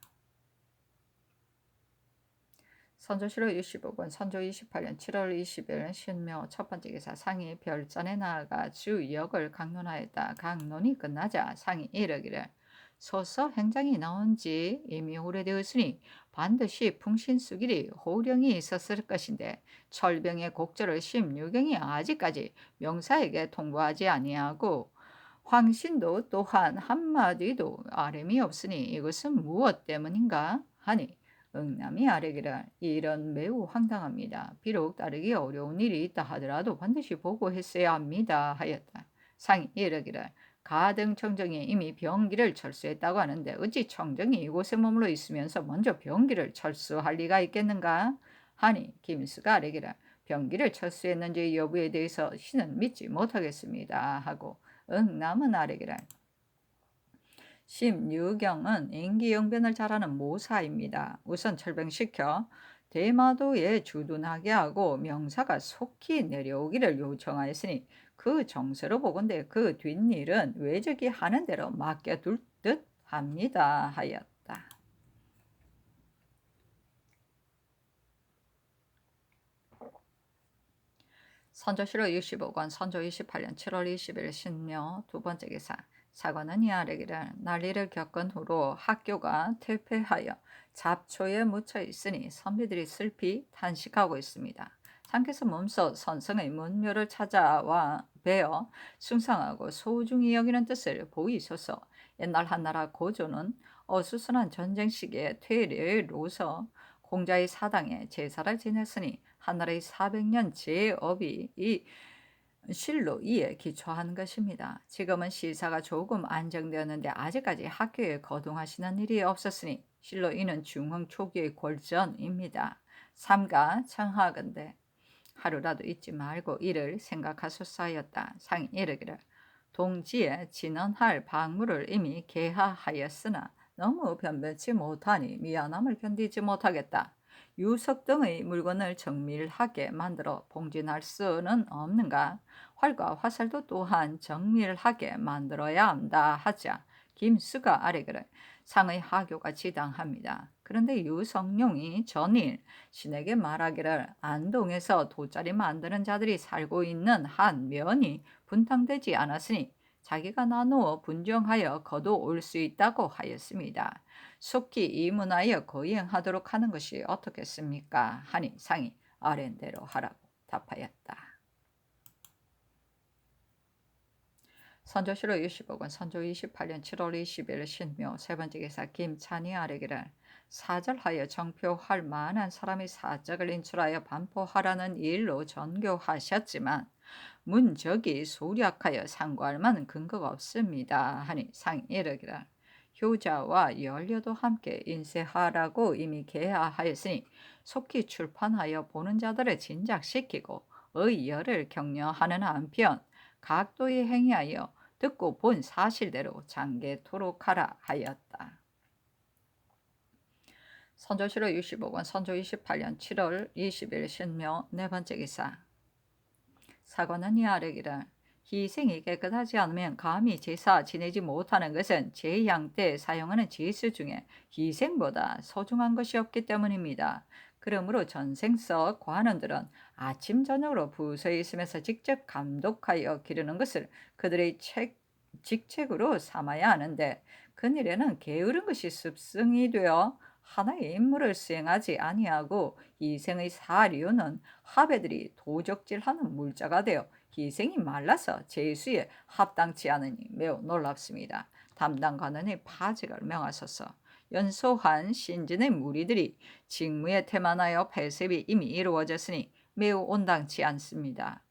선조실록 25권 선조 28년 7월 20일 신묘 첫 번째 기사 상이 별전에 나아가 주역을 강론하였다. 강론이 끝나자 상이 이르기를 소서 행장이 나온 지 이미 오래되었으니 반드시 풍신수길이 호령이 있었을 것인데 철병의 곡절을 심유경이 아직까지 명사에게 통보하지 아니하고 황신도 또한 한마디도 아뢰미 없으니 이것은 무엇 때문인가 하니 응남이 아뢰기를 이런 매우 황당합니다. 비록 따르기 어려운 일이 있다 하더라도 반드시 보고했어야 합니다 하였다. 상이 이르기를 가등 청정이 이미 병기를 철수했다고 하는데 어찌 청정이 이곳에 머물러 있으면서 먼저 병기를 철수할 리가 있겠는가 하니 김수가 아뢰기를 병기를 철수했는지 여부에 대해서 신은 믿지 못하겠습니다 하고 응남은 아뢰기를 심유경은 임기응변을 잘하는 모사입니다. 우선 철병시켜 대마도에 주둔하게 하고 명사가 속히 내려오기를 요청하였으니 그 정세로 보건대 그 뒷일은 외적이 하는 대로 맡겨둘 듯 합니다 하였다. 선조실록 65권 선조 28년 7월 20일 신묘 두 번째 기사 사관은 이 아래기를 난리를 겪은 후로 학교가 퇴폐하여 잡초에 묻혀 있으니 선비들이 슬피 탄식하고 있습니다. 상께서 몸소 선성의 문묘를 찾아와 베어 숭상하고 소중히 여기는 뜻을 보이소서. 옛날 한나라 고조는 어수선한 전쟁 시기에 퇴례로서 공자의 사당에 제사를 지냈으니 한나라의 400년 제업이 이 실로 이에 기초한 것입니다. 지금은 시사가 조금 안정되었는데 아직까지 학교에 거동하시는 일이 없었으니 실로 이는 중흥 초기의 골전입니다. 삼가 청하건대 하루라도 잊지 말고 이를 생각하소서 하였다. 상이 이르기를 동지에 진언할 방문을 이미 개하하였으나 너무 변변치 못하니 미안함을 견디지 못하겠다. 유석 등의 물건을 정밀하게 만들어 봉진할 수는 없는가? 활과 화살도 또한 정밀하게 만들어야 한다 하자 김수가 아래기를 상의 하교가 지당합니다. 그런데 유성룡이 전일 신에게 말하기를 안동에서 돗자리 만드는 자들이 살고 있는 한 면이 분탕되지 않았으니 자기가 나누어 분정하여 거둬올 수 있다고 하였습니다. 속히 이문하여 거행하도록 하는 것이 어떻겠습니까? 하니 상이 아랜대로 하라고 답하였다. 선조실록 25권 선조 28년 7월 20일 신묘 세 번째 기사 김찬이 아뢰기를 사절하여 정표할 만한 사람이 사적을 인출하여 반포하라는 일로 전교하셨지만 문적이 소략하여 상고할 만한 근거가 없습니다 하니 상이 이르기를 효자와 연료도 함께 인쇄하라고 이미 계하하였으니 속히 출판하여 보는 자들을 진작시키고 의열을 격려하는 한편 각도에 행위하여 듣고 본 사실대로 장계토록 하라 하였다. 선조실록 65권 선조 28년 7월 20일 신묘 네 번째 기사. 사관은 이 아래기를 희생이 깨끗하지 않으면 감히 제사 지내지 못하는 것은 제양 때 사용하는 제수 중에 희생보다 소중한 것이 없기 때문입니다. 그러므로 전생서 관원들은 아침 저녁으로 부서에 있으면서 직접 감독하여 기르는 것을 그들의 직책으로 삼아야 하는데 그일에는 게으른 것이 습승이 되어 하나의 임무를 수행하지 아니하고 희생의 사료는 하배들이 도적질하는 물자가 되어 희생이 말라서 제수에 합당치 않으니 매우 놀랍습니다. 담당 관원이 파직을 명하소서. 연소한 신진의 무리들이 직무에 태만하여 폐습이 이미 이루어졌으니 매우 온당치 않습니다.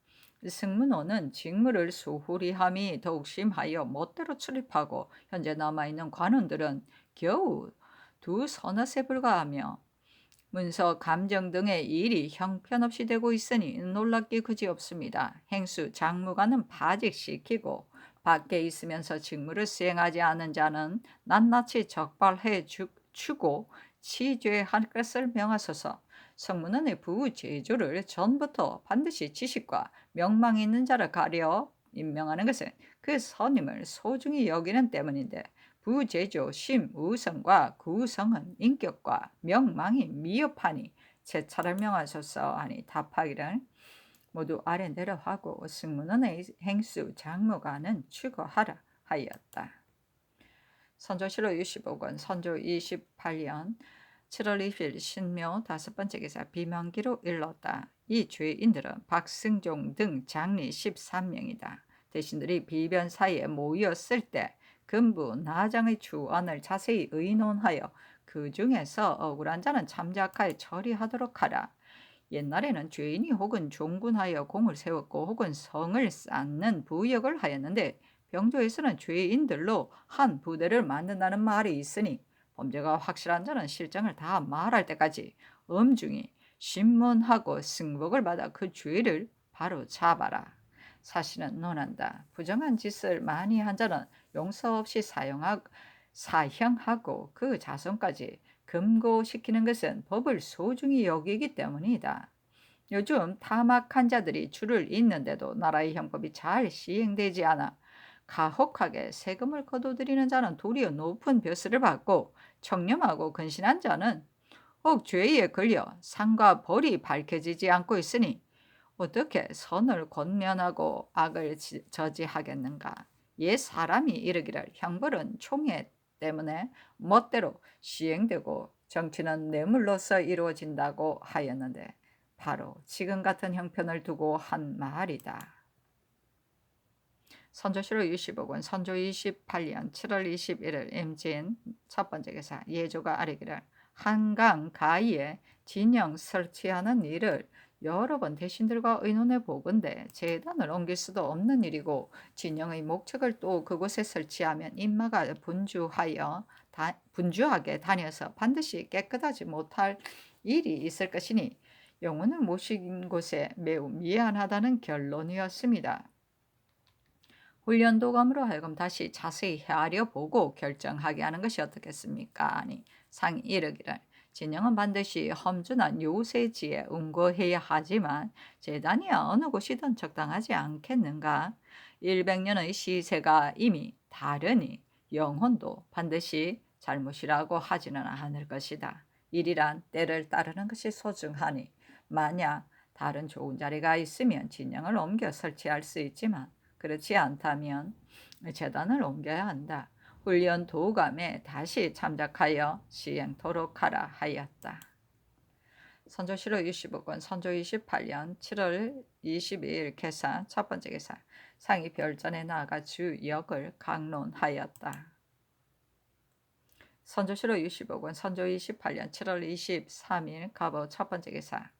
승문호는 직무를 소홀히 함이 더욱 심하여 멋대로 출입하고 현재 남아있는 관원들은 겨우 두 서너세 불과하며 문서 감정 등의 일이 형편없이 되고 있으니 놀랍기 그지없습니다. 행수 장무관은 파직시키고 밖에 있으면서 직무를 수행하지 않은 자는 낱낱이 적발해 주고 치죄할 것을 명하소서. 성문원의 부제조를 전부터 반드시 지식과 명망이 있는 자를 가려 임명하는 것은 그 선임을 소중히 여기는 때문인데 부제조 심우성과 구성은 인격과 명망이 미흡하니 제차를 명하소서 하니 답하기를 모두 아래 내려하고 승문원의 행수 장무관은 추거하라 하였다. 선조실록 65권 선조 28년 7월 20일 신묘 다섯 번째 기사. 비명기로 일렀다. 이 죄인들은 박승종 등 장리 13명이다. 대신들이 비변사에 모였을 때 근부 나장의 주언을 자세히 의논하여 그 중에서 억울한 자는 참작하여 처리하도록 하라. 옛날에는 죄인이 혹은 종군하여 공을 세웠고 혹은 성을 쌓는 부역을 하였는데 병조에서는 죄인들로 한 부대를 만든다는 말이 있으니 범죄가 확실한 자는 실정을 다 말할 때까지 엄중히 신문하고 승복을 받아 그 죄를 바로 잡아라. 사실은 논한다. 부정한 짓을 많이 한 자는 용서 없이 사형하고 그 자손까지 금고시키는 것은 법을 소중히 여기기 때문이다. 요즘 타막한 자들이 줄을 잇는데도 나라의 형법이 잘 시행되지 않아 가혹하게 세금을 거둬들이는 자는 도리어 높은 벼슬을 받고 청렴하고 근신한 자는 혹 죄에 걸려 상과 벌이 밝혀지지 않고 있으니 어떻게 선을 권면하고 악을 저지하겠는가. 옛 사람이 이르기를 형벌은 총애 때문에 멋대로 시행되고 정치는 뇌물로서 이루어진다고 하였는데 바로 지금 같은 형편을 두고 한 말이다. 선조실록 65권 선조 28년 7월 21일 임진 첫 번째 기사. 예조가 아뢰기를 한강 가이에 진영 설치하는 일을 여러 번 대신들과 의논해 보건대 재단을 옮길 수도 없는 일이고 진영의 목책을 또 그곳에 설치하면 인마가 분주하게 다녀서 반드시 깨끗하지 못할 일이 있을 것이니 영혼을 모신 곳에 매우 미안하다는 결론이었습니다. 훈련도감으로 하여금 다시 자세히 헤아려 보고 결정하게 하는 것이 어떻겠습니까? 아니 상이 이르기를 진영은 반드시 험준한 요새지에 운거해야 하지만 재단이야 어느 곳이든 적당하지 않겠는가? 100년의 시세가 이미 다르니 영혼도 반드시 잘못이라고 하지는 않을 것이다. 일이란 때를 따르는 것이 소중하니 만약 다른 좋은 자리가 있으면 진영을 옮겨 설치할 수 있지만 그렇지 않다면 재단을 옮겨야 한다. 훈련 도감에 다시 참작하여 시행토록 하라 하였다. 선조실록 25권 선조 28년 7월 22일 개사 첫 번째 개사. 상이 별전에 나아가 주 역을 강론하였다. 선조실록 25권 선조 28년 7월 23일 갑오 첫 번째 개사.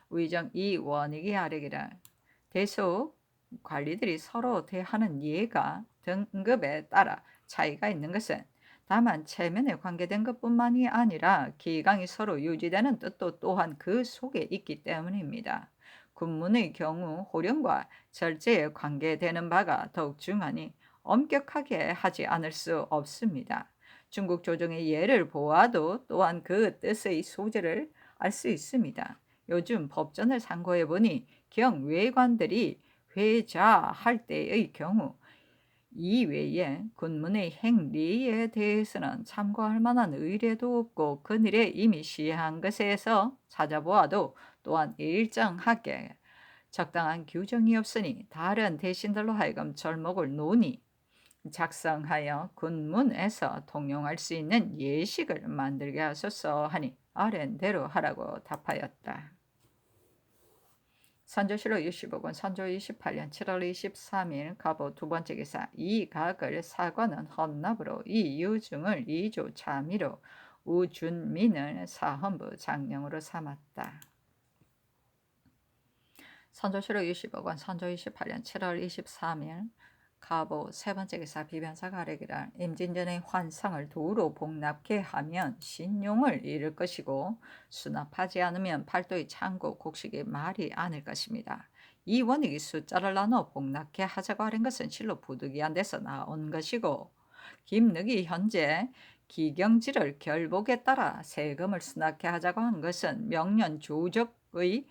위정 이원익이 아뢰기를 대소 관리들이 서로 대하는 예가 등급에 따라 차이가 있는 것은 다만 체면에 관계된 것뿐만이 아니라 기강이 서로 유지되는 뜻도 또한 그 속에 있기 때문입니다. 군문의 경우 호령과 절제에 관계되는 바가 더욱 중하니 엄격하게 하지 않을 수 없습니다. 중국 조정의 예를 보아도 또한 그 뜻의 소재를 알 수 있습니다. 요즘 법전을 참고해 보니 경외관들이 회자할 때의 경우 이외에 군문의 행리에 대해서는 참고할 만한 의례도 없고 그늘에 이미 시행한 것에서 찾아보아도 또한 일정하게 적당한 규정이 없으니 다른 대신들로 하여금 절목을 논의 작성하여 군문에서 통용할 수 있는 예식을 만들게 하소서 하니 아랜대로 하라고 답하였다. 선조실록 65권 선조 28년 7월 23일 갑오 두 번째 기사 이 각을 사관은 헌납으로 이 유중을 이조 차미로 우준민을 사헌부 장령으로 삼았다. 선조실록 65권 선조 28년 7월 23일 갑오 세 번째 기사 비변사 가르기를 임진전의 환상을 도로 복납케 하면 신용을 잃을 것이고 수납하지 않으면 팔도의 창고 곡식이 말이 않을 것입니다. 이 원익이 숫자를 나눠 복납케 하자고 하는 것은 실로 부득이한 데서 나온 것이고 김늑이 현재 기경지를 결복에 따라 세금을 수납케 하자고 한 것은 명년 조적의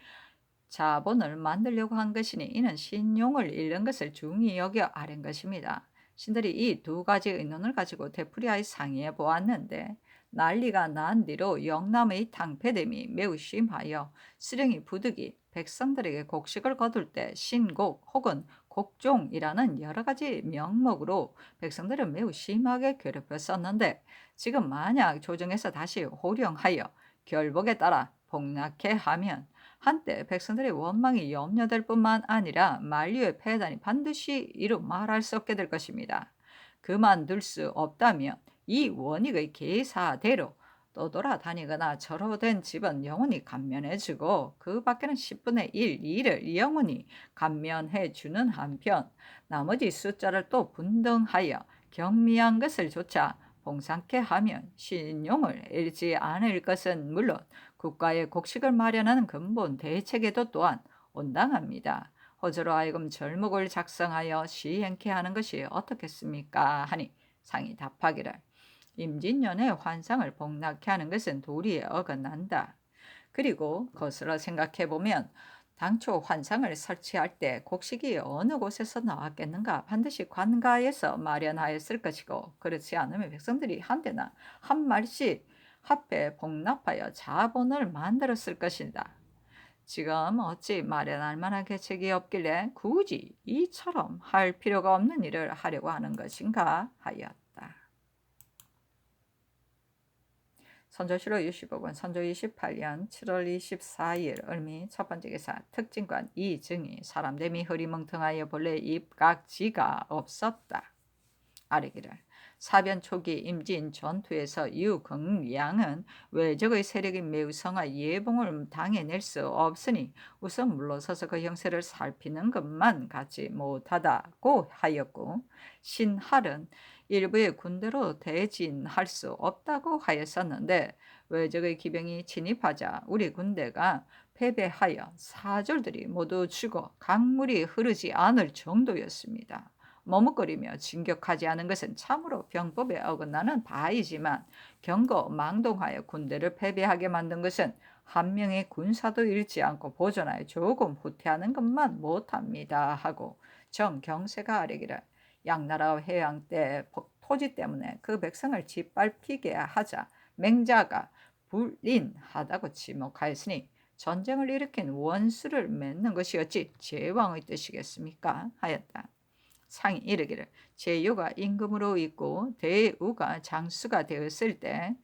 자본을 만들려고 한 것이니 이는 신용을 잃는 것을 중히 여겨 아랜 것입니다. 신들이 이 두 가지 의논을 가지고 되풀이하여 상의해 보았는데 난리가 난 뒤로 영남의 탕패됨이 매우 심하여 수령이 부득이 백성들에게 곡식을 거둘 때 신곡 혹은 곡종이라는 여러 가지 명목으로 백성들을 매우 심하게 괴롭혔었는데 지금 만약 조정에서 다시 호령하여 결복에 따라 복락해 하면 한때 백성들의 원망이 염려될 뿐만 아니라 만류의 폐단이 반드시 이루 말할 수 없게 될 것입니다. 그만둘 수 없다면 이 원익의 계사대로 떠돌아다니거나 절호된 집은 영원히 감면해주고 그 밖에는 10분의 1, 2를 영원히 감면해주는 한편 나머지 숫자를 또 분등하여 경미한 것을 조차 봉상케 하면 신용을 잃지 않을 것은 물론 국가의 곡식을 마련하는 근본 대책에도 또한 온당합니다. 호저로 하여금 절목을 작성하여 시행케 하는 것이 어떻겠습니까? 하니 상이 답하기를 임진년의 환상을 복락케 하는 것은 도리에 어긋난다. 그리고 거슬러 생각해보면 당초 환상을 설치할 때 곡식이 어느 곳에서 나왔겠는가 반드시 관가에서 마련하였을 것이고 그렇지 않으면 백성들이 한데나 한 말씩 합해 복납하여 자본을 만들었을 것이다. 지금 어찌 마련할 만한 계책이 없길래 굳이 이처럼 할 필요가 없는 일을 하려고 하는 것인가 하였다. 선조실록 65권 선조 28년 7월 24일 을미 첫 번째 기사 특징관 이증이 사람됨이 흐리멍텅하여 본래 입각지가 없었다. 아뢰기를 사변 초기 임진 전투에서 유긍량은 외적의 세력이 매우 성하 예봉을 당해낼 수 없으니 우선 물러서서 그 형세를 살피는 것만 갖지 못하다고 하였고 신할은 일부의 군대로 대진할 수 없다고 하였었는데 외적의 기병이 진입하자 우리 군대가 패배하여 사졸들이 모두 죽어 강물이 흐르지 않을 정도였습니다. 머뭇거리며 진격하지 않은 것은 참으로 병법에 어긋나는 바이지만 경거망동하여 군대를 패배하게 만든 것은 한 명의 군사도 잃지 않고 보존하여 조금 후퇴하는 것만 못합니다 하고 정경세가 아뢰기를 양나라 해양 때 토지 때문에 그 백성을 짓밟히게 하자 맹자가 불린하다고 지목하였으니 전쟁을 일으킨 원수를 맺는 것이 어찌 제왕의 뜻이겠습니까? 하였다. 상이 이르기를 제유가 임금으로 있고 대우가 장수가 되었을 때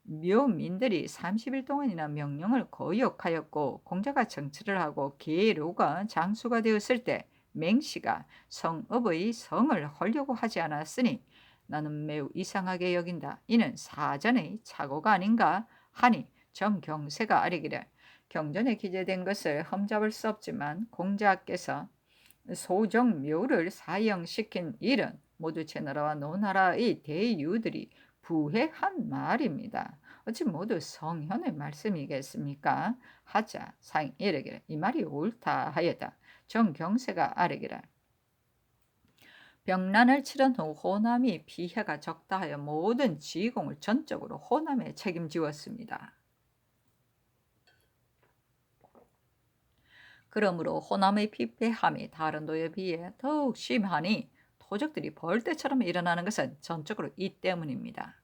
묘민들이 30일 동안이나 명령을 거역하였고 공자가 정치를 하고 계로가 장수가 되었을 때 맹씨가 성읍의 성을 헐려고 하지 않았으니 나는 매우 이상하게 여긴다. 이는 사전의 착오가 아닌가 하니 정경세가 아뢰기를 경전에 기재된 것을 험잡을 수 없지만 공자께서 소정묘를 사형시킨 일은 모두 제나라와 노나라의 대유들이 부해한 말입니다. 어찌 모두 성현의 말씀이겠습니까? 하자 상이 이르기를 이 말이 옳다 하였다. 정경세가 아뢰기를 병난을 치른 후 호남이 피해가 적다 하여 모든 지휘공을 전적으로 호남에 책임지었습니다. 그러므로 호남의 피폐함이 다른 도에 비해 더욱 심하니 토적들이 벌떼처럼 일어나는 것은 전적으로 이 때문입니다.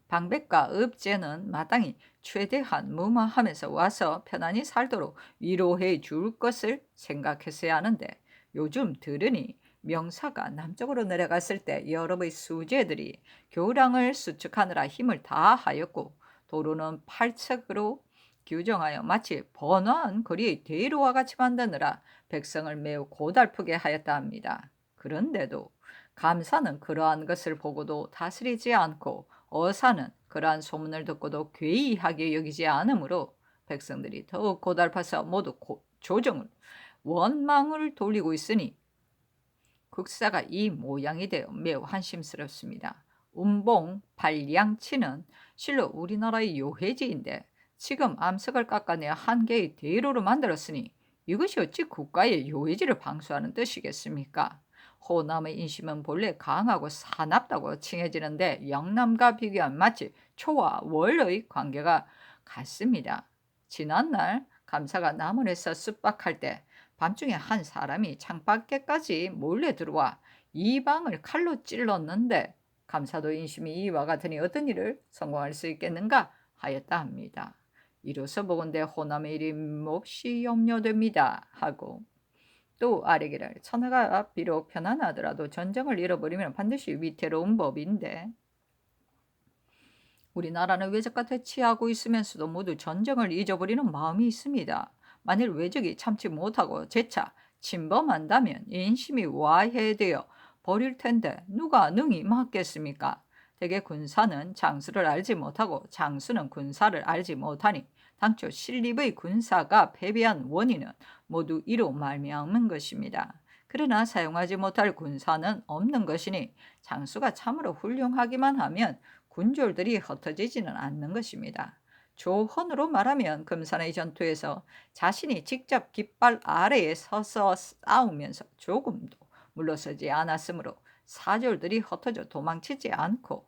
방백과 읍제는 마땅히 최대한 무마하면서 와서 편안히 살도록 위로해 줄 것을 생각했어야 하는데 요즘 들으니 명사가 남쪽으로 내려갔을 때 여러의 수제들이 교량을 수축하느라 힘을 다하였고 도로는 팔척으로 규정하여 마치 번화한 거리의 대로와 같이 만드느라 백성을 매우 고달프게 하였다 합니다. 그런데도 감사는 그러한 것을 보고도 다스리지 않고 어사는 그러한 소문을 듣고도 괴이하게 여기지 않으므로 백성들이 더욱 고달파서 모두 조정을 원망을 돌리고 있으니 국사가 이 모양이 되어 매우 한심스럽습니다. 운봉, 발량치는 실로 우리나라의 요해지인데 지금 암석을 깎아내어 한 개의 대로로 만들었으니 이것이 어찌 국가의 요해지를 방수하는 뜻이겠습니까? 호남의 인심은 본래 강하고 사납다고 칭해지는데 영남과 비교한 마치 초와 월의 관계가 같습니다. 지난날 감사가 남원에서 습박할 때 밤중에 한 사람이 창밖에까지 몰래 들어와 이방을 칼로 찔렀는데 감사도 인심이 이와 같으니 어떤 일을 성공할 수 있겠는가 하였다 합니다. 이로써 보건대 호남의 일이 몹시 염려됩니다 하고 또 아뢰기를 천하가 비록 편안하더라도 전쟁을 잃어버리면 반드시 위태로운 법인데 우리나라는 외적과 대치하고 있으면서도 모두 전쟁을 잊어버리는 마음이 있습니다. 만일 외적이 참지 못하고 재차 침범한다면 인심이 와해되어 버릴 텐데 누가 능히 막겠습니까? 대개 군사는 장수를 알지 못하고 장수는 군사를 알지 못하니 당초 신립의 군사가 패배한 원인은 모두 이로 말미암은 것입니다. 그러나 사용하지 못할 군사는 없는 것이니 장수가 참으로 훌륭하기만 하면 군졸들이 흩어지지는 않는 것입니다. 조헌으로 말하면 금산의 전투에서 자신이 직접 깃발 아래에 서서 싸우면서 조금도 물러서지 않았으므로 사졸들이 흩어져 도망치지 않고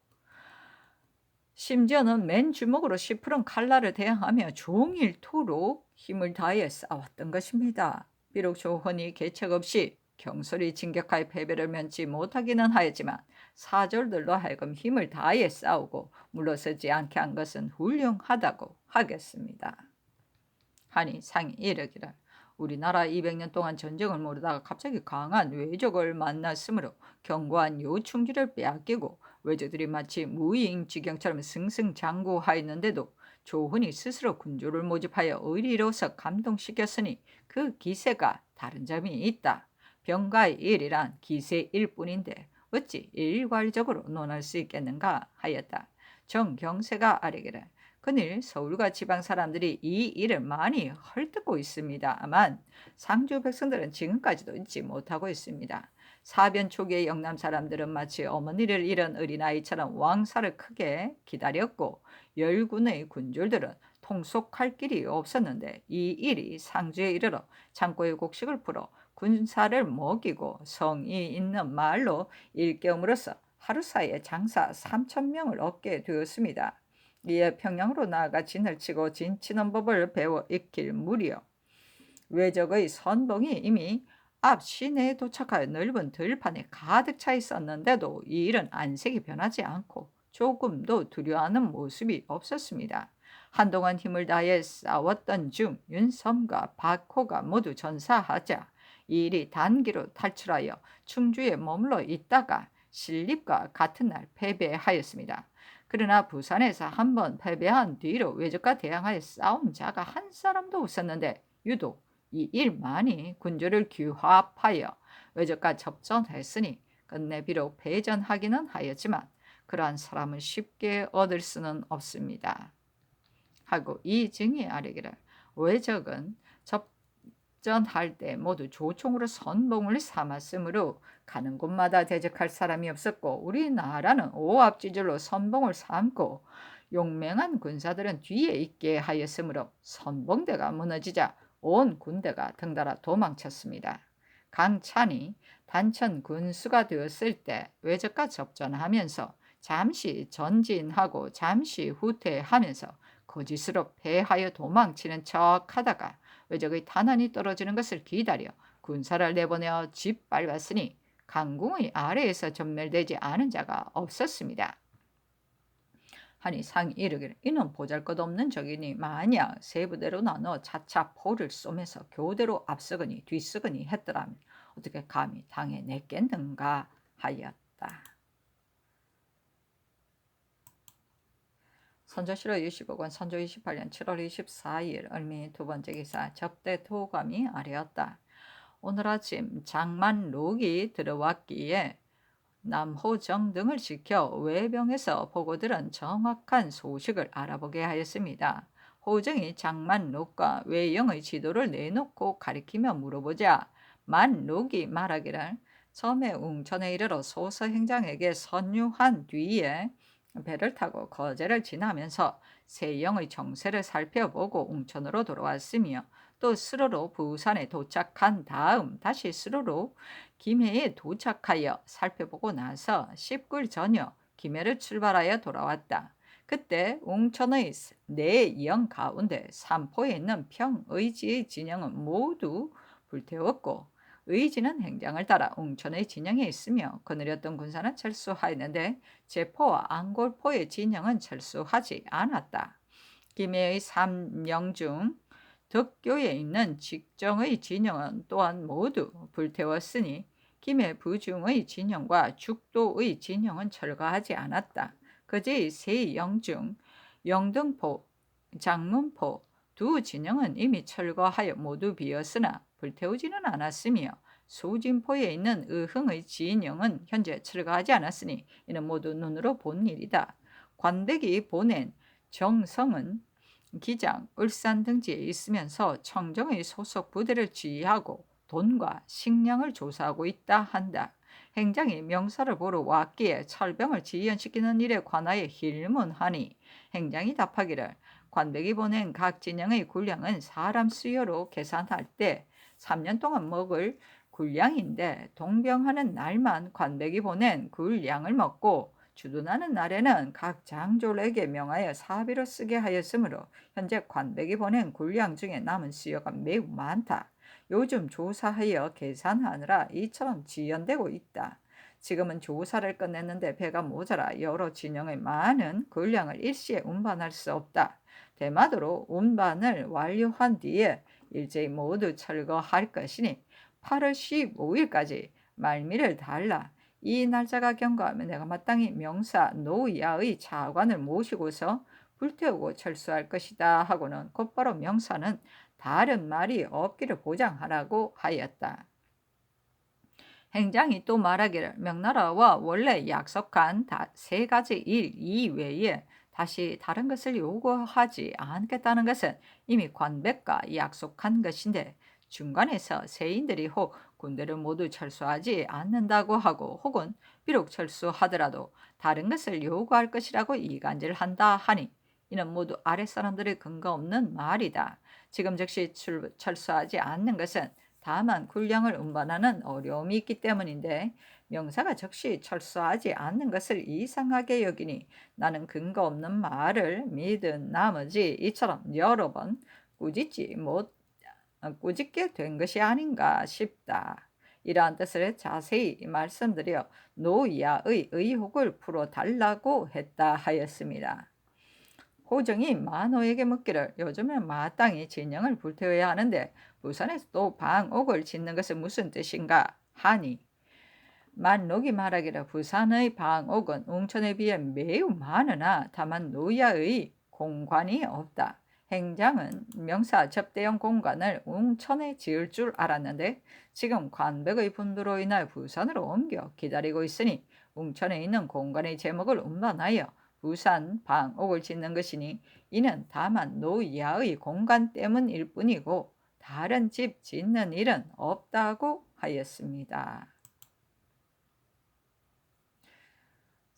심지어는 맨 주먹으로 시푸른 칼날을 대항하며 종일토록 힘을 다해 싸웠던 것입니다. 비록 조헌이 계책 없이 경솔히 진격하여 패배를 면치 못하기는 하였지만 사졸들로 하여금 힘을 다해 싸우고 물러서지 않게 한 것은 훌륭하다고 하겠습니다. 하니 상이 이르기를 우리나라 200년 동안 전쟁을 모르다가 갑자기 강한 외적을 만났으므로 견고한 요충지를 빼앗기고 외적들이 마치 무잉지경처럼 승승장구하였는데도 조헌이 스스로 군주를 모집하여 의리로서 감동시켰으니 그 기세가 다른 점이 있다. 병가의 일이란 기세일 뿐인데 어찌 일괄적으로 논할 수 있겠는가 하였다. 정경세가 아뢰기를 그늘 서울과 지방 사람들이 이 일을 많이 헐뜯고 있습니다만 상주 백성들은 지금까지도 잊지 못하고 있습니다. 사변 초기의 영남 사람들은 마치 어머니를 잃은 어린아이처럼 왕사를 크게 기다렸고 열군의 군졸들은 통속할 길이 없었는데 이 일이 상주에 이르러 창고의 곡식을 풀어 군사를 먹이고 성이 있는 말로 일깨움으로써 하루 사이에 장사 3,000명을 얻게 되었습니다. 이에 평양으로 나아가 진을 치고 진치는 법을 배워 익힐 무렵 외적의 선봉이 이미 앞 시내에 도착하여 넓은 들판에 가득 차 있었는데도 이 일은 안색이 변하지 않고 조금도 두려워하는 모습이 없었습니다. 한동안 힘을 다해 싸웠던 중 윤섬과 박호가 모두 전사하자 이 일이 단기로 탈출하여 충주에 머물러 있다가 신립과 같은 날 패배하였습니다. 그러나 부산에서 한번 패배한 뒤로 외적과 대항하여 싸운 자가 한 사람도 없었는데 유독 이 일만이 군주를 규합하여 외적과 접전했으니 끝내 비록 패전하기는 하였지만 그러한 사람을 쉽게 얻을 수는 없습니다. 하고 이 증이 아뢰기를 외적은 접전할 때 모두 조총으로 선봉을 삼았으므로 가는 곳마다 대적할 사람이 없었고 우리나라는 오합지졸로 선봉을 삼고 용맹한 군사들은 뒤에 있게 하였으므로 선봉대가 무너지자 온 군대가 덩달아 도망쳤습니다. 강찬이 단천 군수가 되었을 때 외적과 접전하면서 잠시 전진하고 잠시 후퇴하면서 거짓으로 패하여 도망치는 척 하다가 외적의 탄환이 떨어지는 것을 기다려 군사를 내보내어 짓밟았으니 강궁의 아래에서 전멸되지 않은 자가 없었습니다. 하니 상이 이르기를 이는 보잘것없는 적이니 만약 세 부대로 나눠 차차 포를 쏘면서 교대로 앞서거니 뒤서거니 했더라면 어떻게 감히 당해 냈겠는가 하였다. 선조실록 25권 선조 28년 7월 24일 을미 두 번째 기사 접대 도감이 아뢰었다. 오늘 아침 장만록이 들어왔기에 남호정 등을 지켜 외병에서 보고들은 정확한 소식을 알아보게 하였습니다. 호정이 장만록과 외영의 지도를 내놓고 가리키며 물어보자 만록이 말하기를 처음에 웅천에 이르러 소서행장에게 선유한 뒤에 배를 타고 거제를 지나면서 세영의 정세를 살펴보고 웅천으로 돌아왔으며 또 스로로 부산에 도착한 다음 다시 스로로 김해에 도착하여 살펴보고 나서 10굴 저녁 김해를 출발하여 돌아왔다. 그때 웅천의 내영 가운데 삼포에 있는 평의지의 진영은 모두 불태웠고 의지는 행장을 따라 웅천의 진영에 있으며 거느렸던 군사는 철수하였는데 제포와 안골포의 진영은 철수하지 않았다. 김해의 삼영 중 덕교에 있는 직정의 진영은 또한 모두 불태웠으니 김해 부중의 진영과 죽도의 진영은 철거하지 않았다. 그제 세 영 중 영등포, 장문포 두 진영은 이미 철거하여 모두 비었으나 불태우지는 않았으며 소진포에 있는 의흥의 진영은 현재 철거하지 않았으니 이는 모두 눈으로 본 일이다. 관백이 보낸 정성은 기장, 울산 등지에 있으면서 청정의 소속 부대를 지휘하고 돈과 식량을 조사하고 있다 한다. 행장이 명사를 보러 왔기에 철병을 지연시키는 일에 관하여 힐문하니 행장이 답하기를 관백이 보낸 각 진영의 군량은 사람 수요로 계산할 때 3년 동안 먹을 군량인데 동병하는 날만 관백이 보낸 군량을 먹고 주둔하는 날에는 각 장졸에게 명하여 사비로 쓰게 하였으므로 현재 관백이 보낸 군량 중에 남은 수요가 매우 많다. 요즘 조사하여 계산하느라 이처럼 지연되고 있다. 지금은 조사를 끝냈는데 배가 모자라 여러 진영의 많은 군량을 일시에 운반할 수 없다. 대마도로 운반을 완료한 뒤에 일제히 모두 철거할 것이니 8월 15일까지 말미를 달라. 이 날짜가 경과하면 내가 마땅히 명사 노야의 차관을 모시고서 불태우고 철수할 것이다 하고는 곧바로 명사는 다른 말이 없기를 보장하라고 하였다. 행장이 또 말하기를 명나라와 원래 약속한 세 가지 일 이외에 다시 다른 것을 요구하지 않겠다는 것은 이미 관백과 약속한 것인데 중간에서 세인들이 혹 군대를 모두 철수하지 않는다고 하고 혹은 비록 철수하더라도 다른 것을 요구할 것이라고 이간질한다 하니 이는 모두 아랫사람들의 근거 없는 말이다. 지금 즉시 철수하지 않는 것은 다만 군량을 운반하는 어려움이 있기 때문인데 명사가 즉시 철수하지 않는 것을 이상하게 여기니 나는 근거 없는 말을 믿은 나머지 이처럼 여러 번 꾸짖게 된 것이 아닌가 싶다. 이러한 뜻을 자세히 말씀드려 노야의 의혹을 풀어달라고 했다 하였습니다. 호정이 만호에게 묻기를 요즘에 마땅히 진영을 불태워야 하는데 부산에서 또 방옥을 짓는 것은 무슨 뜻인가 하니 만록이 말하기를 부산의 방옥은 웅천에 비해 매우 많으나 다만 노야의 공관이 없다. 행장은 명사 접대용 공관을 웅천에 지을 줄 알았는데 지금 관백의 분부로 인하여 부산으로 옮겨 기다리고 있으니 웅천에 있는 공관의 제목을 운반하여 부산 방옥을 짓는 것이니 이는 다만 노야의 공간 때문일 뿐이고 다른 집 짓는 일은 없다고 하였습니다.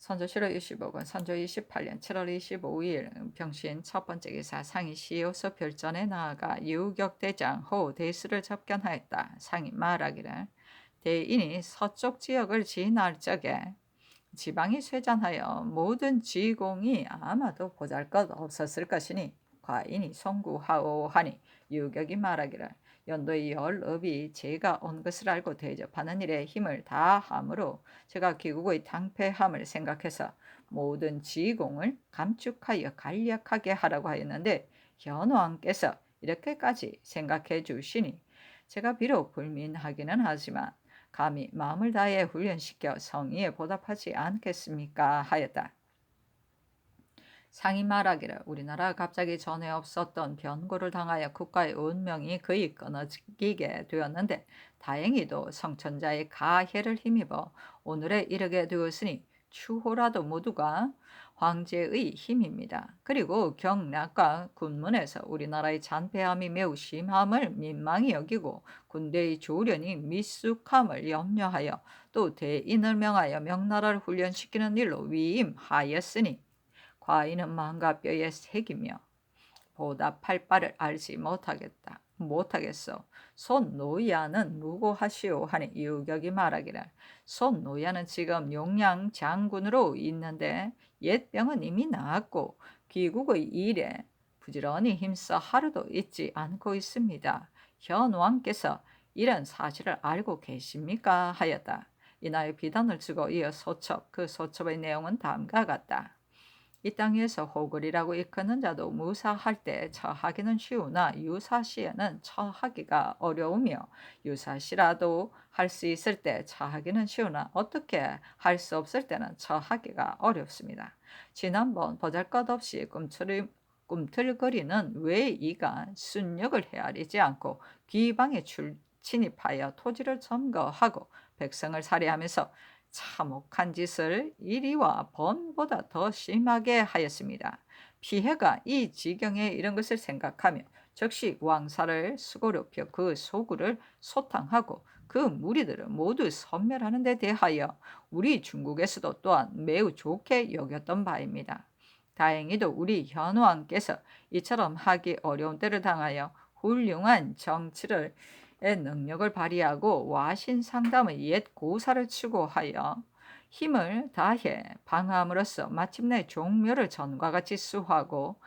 선조실록 25권 선조 28년 7월 25일 병신 첫 번째 기사 상이 시오서 별전에 나아가 유격대장 호 대수를 접견하였다. 상이 말하기를 대인이 서쪽 지역을 지날 적에 지방이 쇠잔하여 모든 지공이 아마도 보잘것 없었을 것이니 과인이 송구하오 하니 유격이 말하기를 연도의 열업이 제가 온 것을 알고 대접하는 일에 힘을 다함으로 제가 귀국의 당패함을 생각해서 모든 지공을 감축하여 간략하게 하라고 하였는데 현왕께서 이렇게까지 생각해 주시니 제가 비록 불민하기는 하지만 감히 마음을 다해 훈련시켜 성의에 보답하지 않겠습니까 하였다. 상이 말하기를 우리나라가 갑자기 전에 없었던 변고를 당하여 국가의 운명이 거의 끊어지게 되었는데 다행히도 성천자의 가해를 힘입어 오늘에 이르게 되었으니 추호라도 모두가 황제의 힘입니다. 그리고 경락과 군문에서 우리나라의 잔패함이 매우 심함을 민망히 여기고 군대의 조련이 미숙함을 염려하여 또 대인을 명하여 명나라를 훈련시키는 일로 위임하였으니 과인은 마음과 뼈에 새기며 보답할 바를 알지 못하겠소. 손 노야는 무고하시오 하니 유격이 말하기를 손 노야는 지금 용량 장군으로 있는데 옛 병은 이미 나았고 귀국의 일에 부지런히 힘써 하루도 잊지 않고 있습니다. 현 왕께서 이런 사실을 알고 계십니까 하였다. 이날 비단을 주고 이어 소첩, 그 소첩의 내용은 다음과 같다. 이 땅에서 호글이라고 일컫는 자도 무사할 때 처하기는 쉬우나 유사시에는 처하기가 어려우며 유사시라도 할 수 있을 때 처하기는 쉬우나 어떻게 할 수 없을 때는 처하기가 어렵습니다. 지난번 보잘것없이 꿈틀거리는 외이가 순력을 헤아리지 않고 귀방에 침입하여 토지를 점거하고 백성을 살해하면서 참혹한 짓을 이리와 번보다 더 심하게 하였습니다. 피해가 이 지경에 이른 것을 생각하며 즉시 왕사를 수고롭혀 그 소굴을 소탕하고 그 무리들을 모두 섬멸하는 데 대하여 우리 중국에서도 또한 매우 좋게 여겼던 바입니다. 다행히도 우리 현왕께서 이처럼 하기 어려운 때를 당하여 훌륭한 정치를 능력을 발휘하고 와신 상담의 옛 고사를 추구하여 힘을 다해 방함으로써 마침내 종묘를 전과 같이 수하고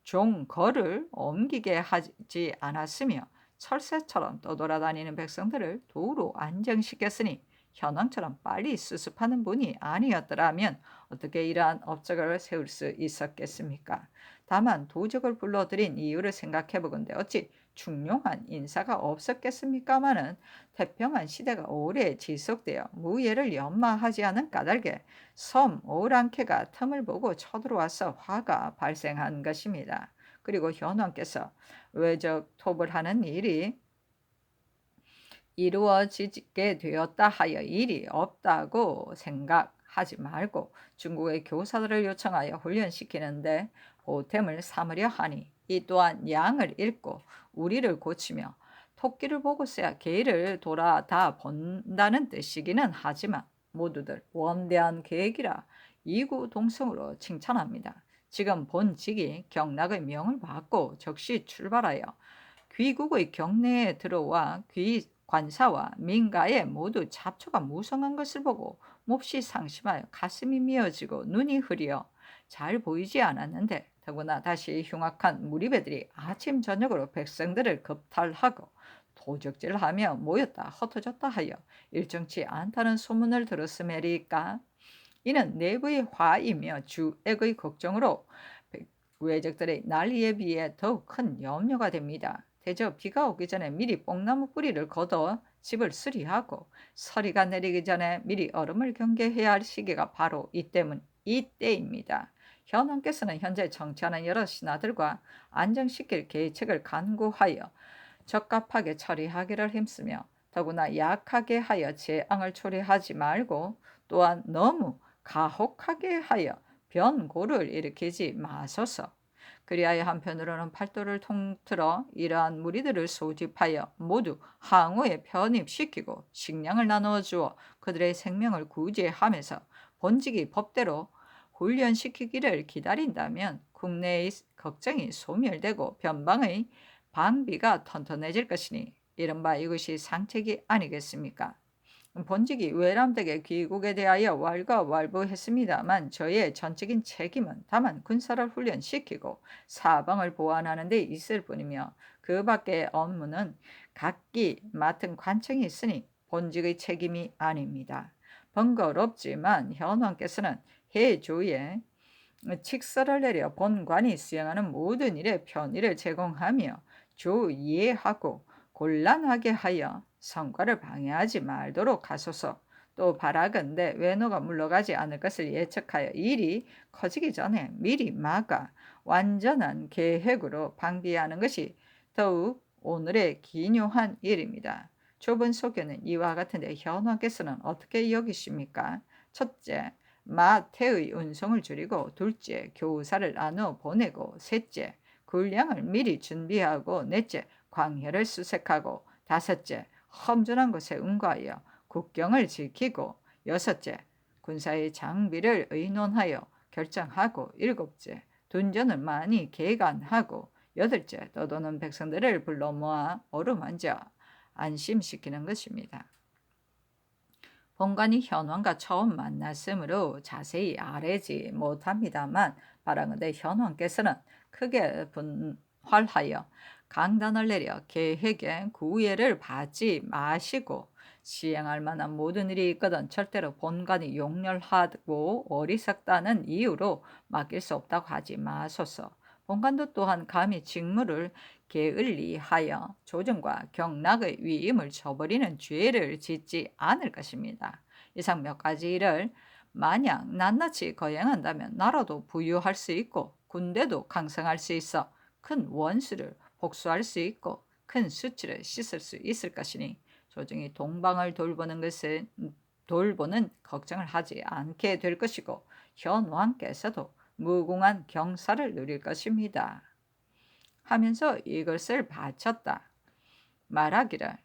종거를 옮기게 하지 않았으며 철새처럼 떠돌아다니는 백성들을 도로 안정시켰으니 현왕처럼 빨리 수습하는 분이 아니었더라면 어떻게 이러한 업적을 세울 수 있었겠습니까? 다만 도적을 불러들인 이유를 생각해보건대 어찌 중용한 인사가 없었겠습니까마는 태평한 시대가 오래 지속되어 무예를 연마하지 않은 까닭에 섬 오랑캐가 틈을 보고 쳐들어와서 화가 발생한 것입니다. 그리고 현왕께서 외적 톱을 하는 일이 이루어지게 되었다 하여 일이 없다고 생각하지 말고 중국의 교사들을 요청하여 훈련시키는데 보탬을 삼으려 하니 이 또한 양을 잃고 우리를 고치며 토끼를 보고서야 개를 돌아다 본다는 뜻이기는 하지만 모두들 원대한 계획이라 이구동성으로 칭찬합니다. 지금 본직이 경락의 명을 받고 즉시 출발하여 귀국의 경내에 들어와 관사와 민가에 모두 잡초가 무성한 것을 보고 몹시 상심하여 가슴이 미어지고 눈이 흐려 잘 보이지 않았는데 더구나 다시 흉악한 무리배들이 아침 저녁으로 백성들을 겁탈하고 도적질하며 모였다 흩어졌다 하여 일정치 않다는 소문을 들었음에리까 이는 내부의 화이며 주액의 걱정으로 외적들의 난리에 비해 더욱 큰 염려가 됩니다. 대저 비가 오기 전에 미리 뽕나무 뿌리를 걷어 집을 수리하고 서리가 내리기 전에 미리 얼음을 경계해야 할 시기가 바로 이때입니다. 현왕께서는 현재 정치하는 여러 신하들과 안정시킬 계책을 간구하여 적합하게 처리하기를 힘쓰며 더구나 약하게 하여 재앙을 초래하지 말고 또한 너무 가혹하게 하여 변고를 일으키지 마소서. 그리하여 한편으로는 팔도를 통틀어 이러한 무리들을 소집하여 모두 항우에 편입시키고 식량을 나누어 주어 그들의 생명을 구제하면서 본직이 법대로 훈련시키기를 기다린다면 국내의 걱정이 소멸되고 변방의 방비가 튼튼해질 것이니 이른바 이것이 상책이 아니겠습니까? 본직이 외람되게 귀국에 대하여 왈가왈부했습니다만 저의 전적인 책임은 다만 군사를 훈련시키고 사방을 보완하는 데 있을 뿐이며 그 밖의 업무는 각기 맡은 관청이 있으니 본직의 책임이 아닙니다. 번거롭지만 현왕께서는 해조에 칙서를 내려 본관이 수행하는 모든 일에 편의를 제공하며 조이해하고 곤란하게 하여 성과를 방해하지 말도록 하소서. 또 바라건대 외노가 물러가지 않을 것을 예측하여 일이 커지기 전에 미리 막아 완전한 계획으로 방비하는 것이 더욱 오늘의 기묘한 일입니다. 좁은 소견은 이와 같은데 현왕께서는 어떻게 여기십니까? 첫째, 마태의 운송을 줄이고, 둘째, 교사를 나누어 보내고, 셋째, 군량을 미리 준비하고, 넷째, 광해를 수색하고, 다섯째, 험준한 곳에 응거하여 국경을 지키고, 여섯째, 군사의 장비를 의논하여 결정하고, 일곱째, 둔전을 많이 개간하고, 여덟째, 떠도는 백성들을 불러 모아 어루만져 안심시키는 것입니다. 본관이 현왕과 처음 만났으므로 자세히 알지 못합니다만 바라건대 현왕께서는 크게 분할하여 강단을 내려 계획에 구애를 받지 마시고 시행할 만한 모든 일이 있거든 절대로 본관이 용렬하고 어리석다는 이유로 맡길 수 없다고 하지 마소서. 본관도 또한 감히 직무를 게을리하여 조정과 경락의 위임을 저버리는 죄를 짓지 않을 것입니다. 이상 몇 가지 일을 만약 낱낱이 거행한다면 나라도 부유할 수 있고 군대도 강성할 수 있어 큰 원수를 복수할 수 있고 큰 수치를 씻을 수 있을 것이니 조정이 동방을 돌보는 걱정을 하지 않게 될 것이고 현 왕께서도 무궁한 경사를 누릴 것입니다. 하면서 이것을 바쳤다. 말하기를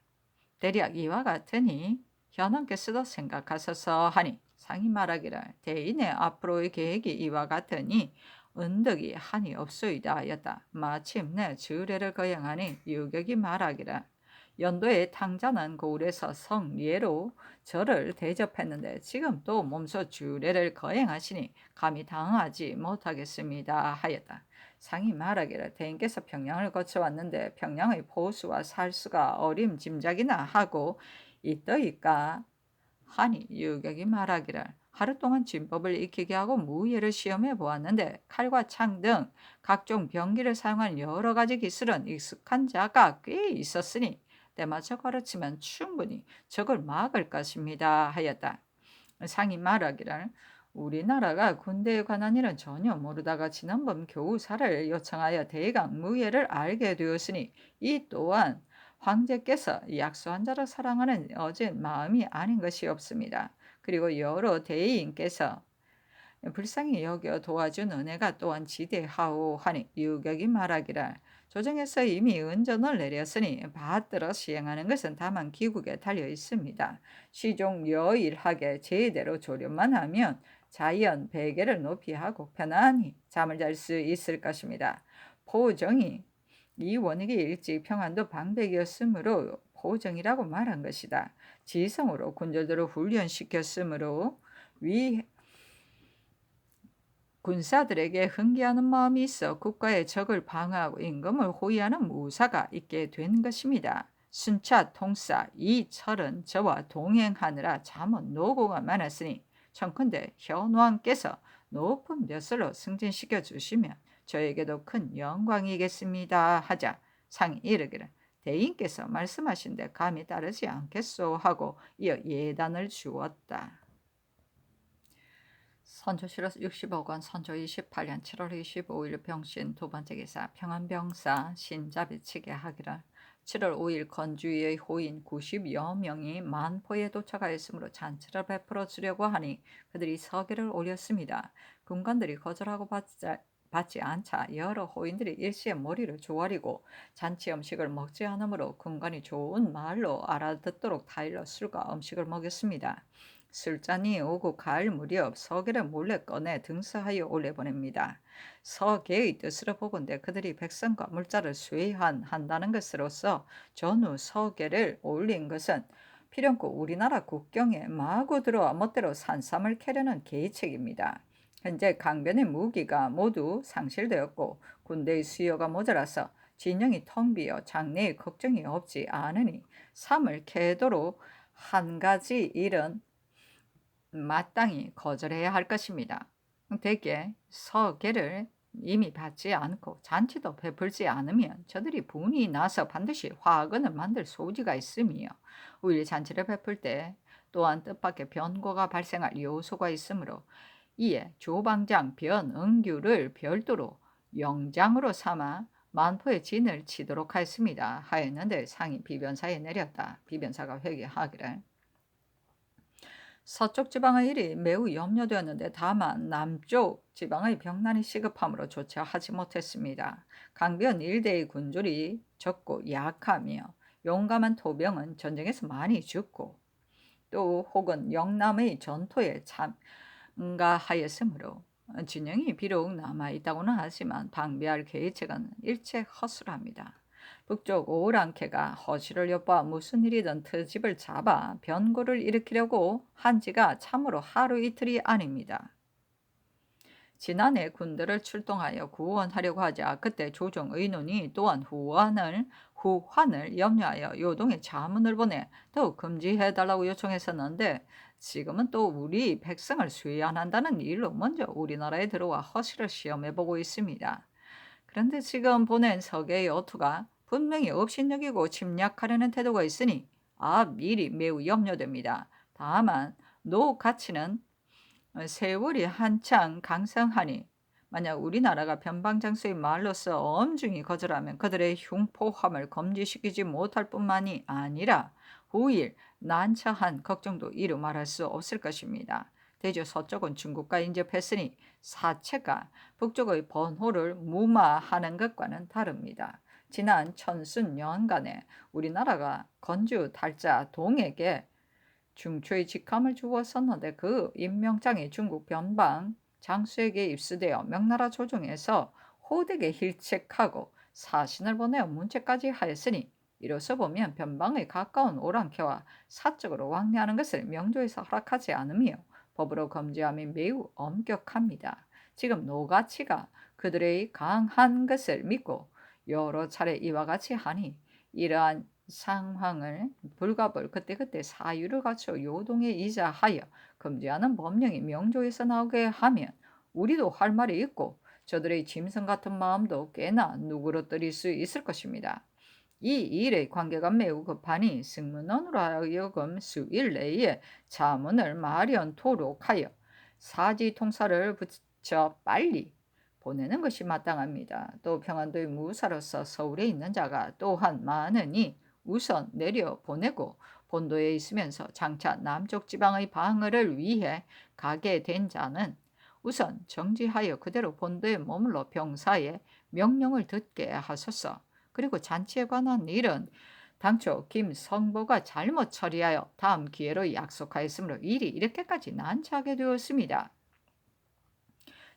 대략 이와 같으니 현왕께서도 생각하소서 하니 상이 말하기를 대인의 앞으로의 계획이 이와 같으니 은덕이 한이 없소이다 하였다. 마침내 주례를 거행하니 유격이 말하기를 연도의 탕자는 고을에서 성례로 저를 대접했는데 지금 또 몸소 주례를 거행하시니 감히 당하지 못하겠습니다 하였다. 상이 말하기를 대인께서 평양을 거쳐왔는데 평양의 포수와 살수가 어림짐작이나 하고 있더이까 하니 유격이 말하기를 하루 동안 진법을 익히게 하고 무예를 시험해 보았는데 칼과 창 등 각종 병기를 사용한 여러 가지 기술은 익숙한 자가 꽤 있었으니 때마저 가르치면 충분히 적을 막을 것입니다 하였다. 상이 말하기를 우리나라가 군대에 관한 일은 전혀 모르다가 지난번 교우사를 요청하여 대강 무예를 알게 되었으니 이 또한 황제께서 약소한 자를 사랑하는 어진 마음이 아닌 것이 없습니다. 그리고 여러 대인께서 불쌍히 여겨 도와준 은혜가 또한 지대하오 하니 유격이 말하기를 조정에서 이미 은전을 내렸으니 받들어 시행하는 것은 다만 기국에 달려 있습니다. 시종 여일하게 제대로 조련만 하면 자연 베개를 높이 하고 편안히 잠을 잘 수 있을 것입니다. 포정이 이 원익이 일찍 평안도 방백이었으므로 포정이라고 말한 것이다. 지성으로 군졸들을 훈련시켰으므로 위 군사들에게 흥계하는 마음이 있어 국가의 적을 방어하고 임금을 호위하는 무사가 있게 된 것입니다. 순차 통사 이 철은 저와 동행하느라 잠언 노고가 많았으니 청컨대 현왕께서 높은 벼슬로 승진시켜 주시면 저에게도 큰 영광이겠습니다 하자 상이 이르기를 대인께서 말씀하신 데 감히 따르지 않겠소 하고 이어 예단을 주었다. 선조실로 60억 선조 28년 7월 25일 병신 두 번째 기사 평안병사 신자비 측에 하기를 7월 5일 건주의 호인 90여 명이 만포에 도착하였으므로 잔치를 베풀어 주려고 하니 그들이 서계를 올렸습니다. 군관들이 거절하고 받지 않자 여러 호인들이 일시에 머리를 조아리고 잔치 음식을 먹지 않으므로 군관이 좋은 말로 알아듣도록 타일러 술과 음식을 먹였습니다. 술잔이 오고 갈 무렵 서계를 몰래 꺼내 등서하여 올려보냅니다. 서계의 뜻으로 보건대 그들이 백성과 물자를 수해한다는 것으로서 전후 서계를 올린 것은 필연코 우리나라 국경에 마구 들어와 멋대로 산삼을 캐려는 계책입니다. 현재 강변의 무기가 모두 상실되었고 군대의 수요가 모자라서 진영이 텅 비어 장래의 걱정이 없지 않으니 삼을 캐도록 한 가지 일은 마땅히 거절해야 할 것입니다. 대개 서계를 이미 받지 않고 잔치도 베풀지 않으면 저들이 분이 나서 반드시 화근을 만들 소지가 있으며 오히려 잔치를 베풀 때 또한 뜻밖의 변고가 발생할 요소가 있으므로 이에 조방장 변응규를 별도로 영장으로 삼아 만포의 진을 치도록 하였습니다. 하였는데 상이 비변사에 내렸다. 비변사가 회개하기를 서쪽 지방의 일이 매우 염려되었는데 다만 남쪽 지방의 병난이 시급함으로 조처하지 못했습니다. 강변 일대의 군졸이 적고 약하며 용감한 토병은 전쟁에서 많이 죽고 또 혹은 영남의 전토에 참가하였으므로 진영이 비록 남아있다고는 하지만 방비할 계획책은 일체 허술합니다. 북쪽 오랑캐가 허실을 엿봐 무슨 일이든 트집을 잡아 변고를 일으키려고 한 지가 참으로 하루 이틀이 아닙니다. 지난해 군대를 출동하여 구원하려고 하자 그때 조정 의논이 또한 후환을 염려하여 요동에 자문을 보내 더욱 금지해달라고 요청했었는데 지금은 또 우리 백성을 수해한다는 일로 먼저 우리나라에 들어와 허실을 시험해보고 있습니다. 그런데 지금 보낸 서계의 어투가 분명히 업신여기고 침략하려는 태도가 있으니 미리 매우 염려됩니다. 다만 노 가치는 세월이 한창 강성하니 만약 우리나라가 변방장수의 말로서 엄중히 거절하면 그들의 흉포함을 금지시키지 못할 뿐만이 아니라 후일 난처한 걱정도 이루 말할 수 없을 것입니다. 대저 서쪽은 중국과 인접했으니 사체가 북쪽의 번호를 무마하는 것과는 다릅니다. 지난 천순년간에 우리나라가 건주 달자 동에게 중초의 직함을 주었었는데 그 임명장이 중국 변방 장수에게 입수되어 명나라 조정에서 호되게 힐책하고 사신을 보내어 문책까지 하였으니 이로써 보면 변방에 가까운 오랑캐와 사적으로 왕래하는 것을 명조에서 허락하지 않으며 법으로 금지함이 매우 엄격합니다. 지금 노가치가 그들의 강한 것을 믿고 여러 차례 이와 같이 하니 이러한 상황을 불가불 그때그때 사유를 갖춰 요동에 이자하여 금지하는 법령이 명조에서 나오게 하면 우리도 할 말이 있고 저들의 짐승 같은 마음도 꽤나 누그러뜨릴 수 있을 것입니다. 이 일의 관계가 매우 급하니 승문원으로 하여금 수일 내에 자문을 마련토록 하여 사지통사를 붙여 빨리 보내는 것이 마땅합니다. 또 평안도의 무사로서 서울에 있는 자가 또한 많으니 우선 내려 보내고 본도에 있으면서 장차 남쪽 지방의 방어를 위해 가게 된 자는 우선 정지하여 그대로 본도에 머물러 병사의 명령을 듣게 하소서. 그리고 잔치에 관한 일은 당초 김성보가 잘못 처리하여 다음 기회로 약속하였으므로 일이 이렇게까지 난처하게 되었습니다.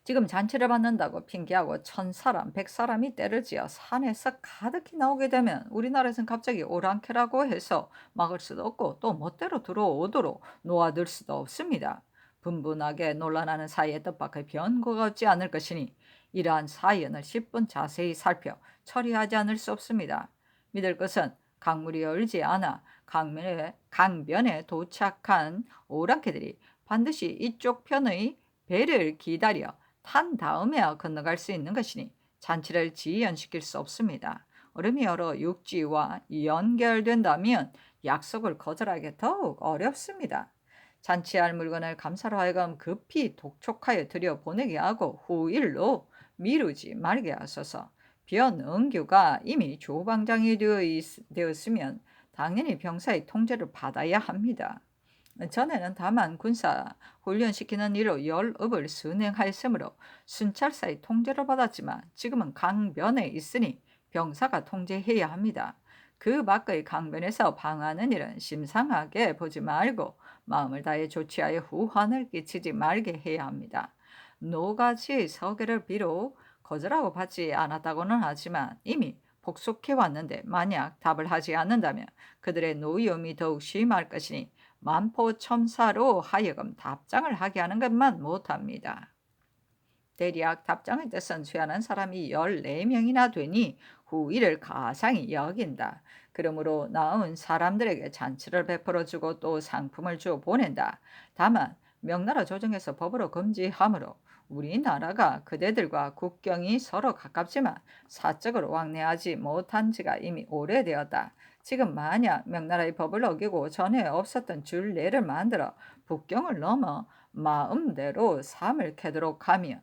지금 잔치를 받는다고 핑계하고 1000사람, 100사람이 때를 지어 산에서 가득히 나오게 되면 우리나라에서는 갑자기 오랑캐라고 해서 막을 수도 없고 또 멋대로 들어오도록 놓아둘 수도 없습니다. 분분하게 논란하는 사이에 뜻밖의 변고가 없지 않을 것이니 이러한 사연을 10분 자세히 살펴 처리하지 않을 수 없습니다. 믿을 것은 강물이 얼지 않아 강변에 도착한 오랑캐들이 반드시 이쪽 편의 배를 기다려 탄 다음에야 건너갈 수 있는 것이니 잔치를 지연시킬 수 없습니다. 얼음이 얼어 육지와 연결된다면 약속을 거절하기 더욱 어렵습니다. 잔치할 물건을 감사로 하여금 급히 독촉하여 들여보내게 하고 후일로 미루지 말게 하소서. 변응규가 이미 조방장이 되었으면 당연히 병사의 통제를 받아야 합니다. 전에는 다만 군사 훈련시키는 일로 열업을 순행하였으므로 순찰사의 통제를 받았지만 지금은 강변에 있으니 병사가 통제해야 합니다. 그 밖의 강변에서 방하는 일은 심상하게 보지 말고 마음을 다해 조치하여 후환을 끼치지 말게 해야 합니다. 노같이 서계를 비록 거절하고 받지 않았다고는 하지만 이미 복속해 왔는데 만약 답을 하지 않는다면 그들의 노여움이 더욱 심할 것이니 만포첨사로 하여금 답장을 하게 하는 것만 못합니다. 대략 답장의 뜻은 죄하는 사람이 14명이나 되니 후일을 가상히 여긴다. 그러므로 나은 사람들에게 잔치를 베풀어주고 또 상품을 주어 보낸다. 다만 명나라 조정에서 법으로 금지하므로 우리나라가 그대들과 국경이 서로 가깝지만 사적으로 왕래하지 못한 지가 이미 오래되었다. 지금 만약 명나라의 법을 어기고 전에 없었던 줄례를 만들어 국경을 넘어 마음대로 삶을 캐도록 하면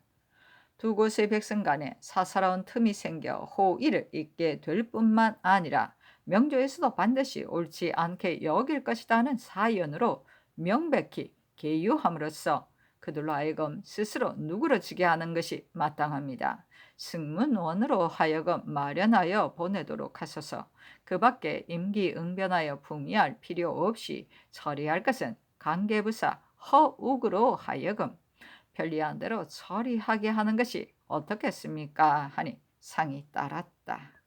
두 곳의 백성 간에 사사로운 틈이 생겨 호의를 잇게 될 뿐만 아니라 명조에서도 반드시 옳지 않게 여길 것이라는 사연으로 명백히 계유함으로써 그들로 하여금 스스로 누그러지게 하는 것이 마땅합니다. 승문원으로 하여금 마련하여 보내도록 하소서. 그 밖에 임기응변하여 풍미할 필요 없이 처리할 것은 관계부사 허욱으로 하여금 편리한 대로 처리하게 하는 것이 어떻겠습니까? 하니 상이 따랐다.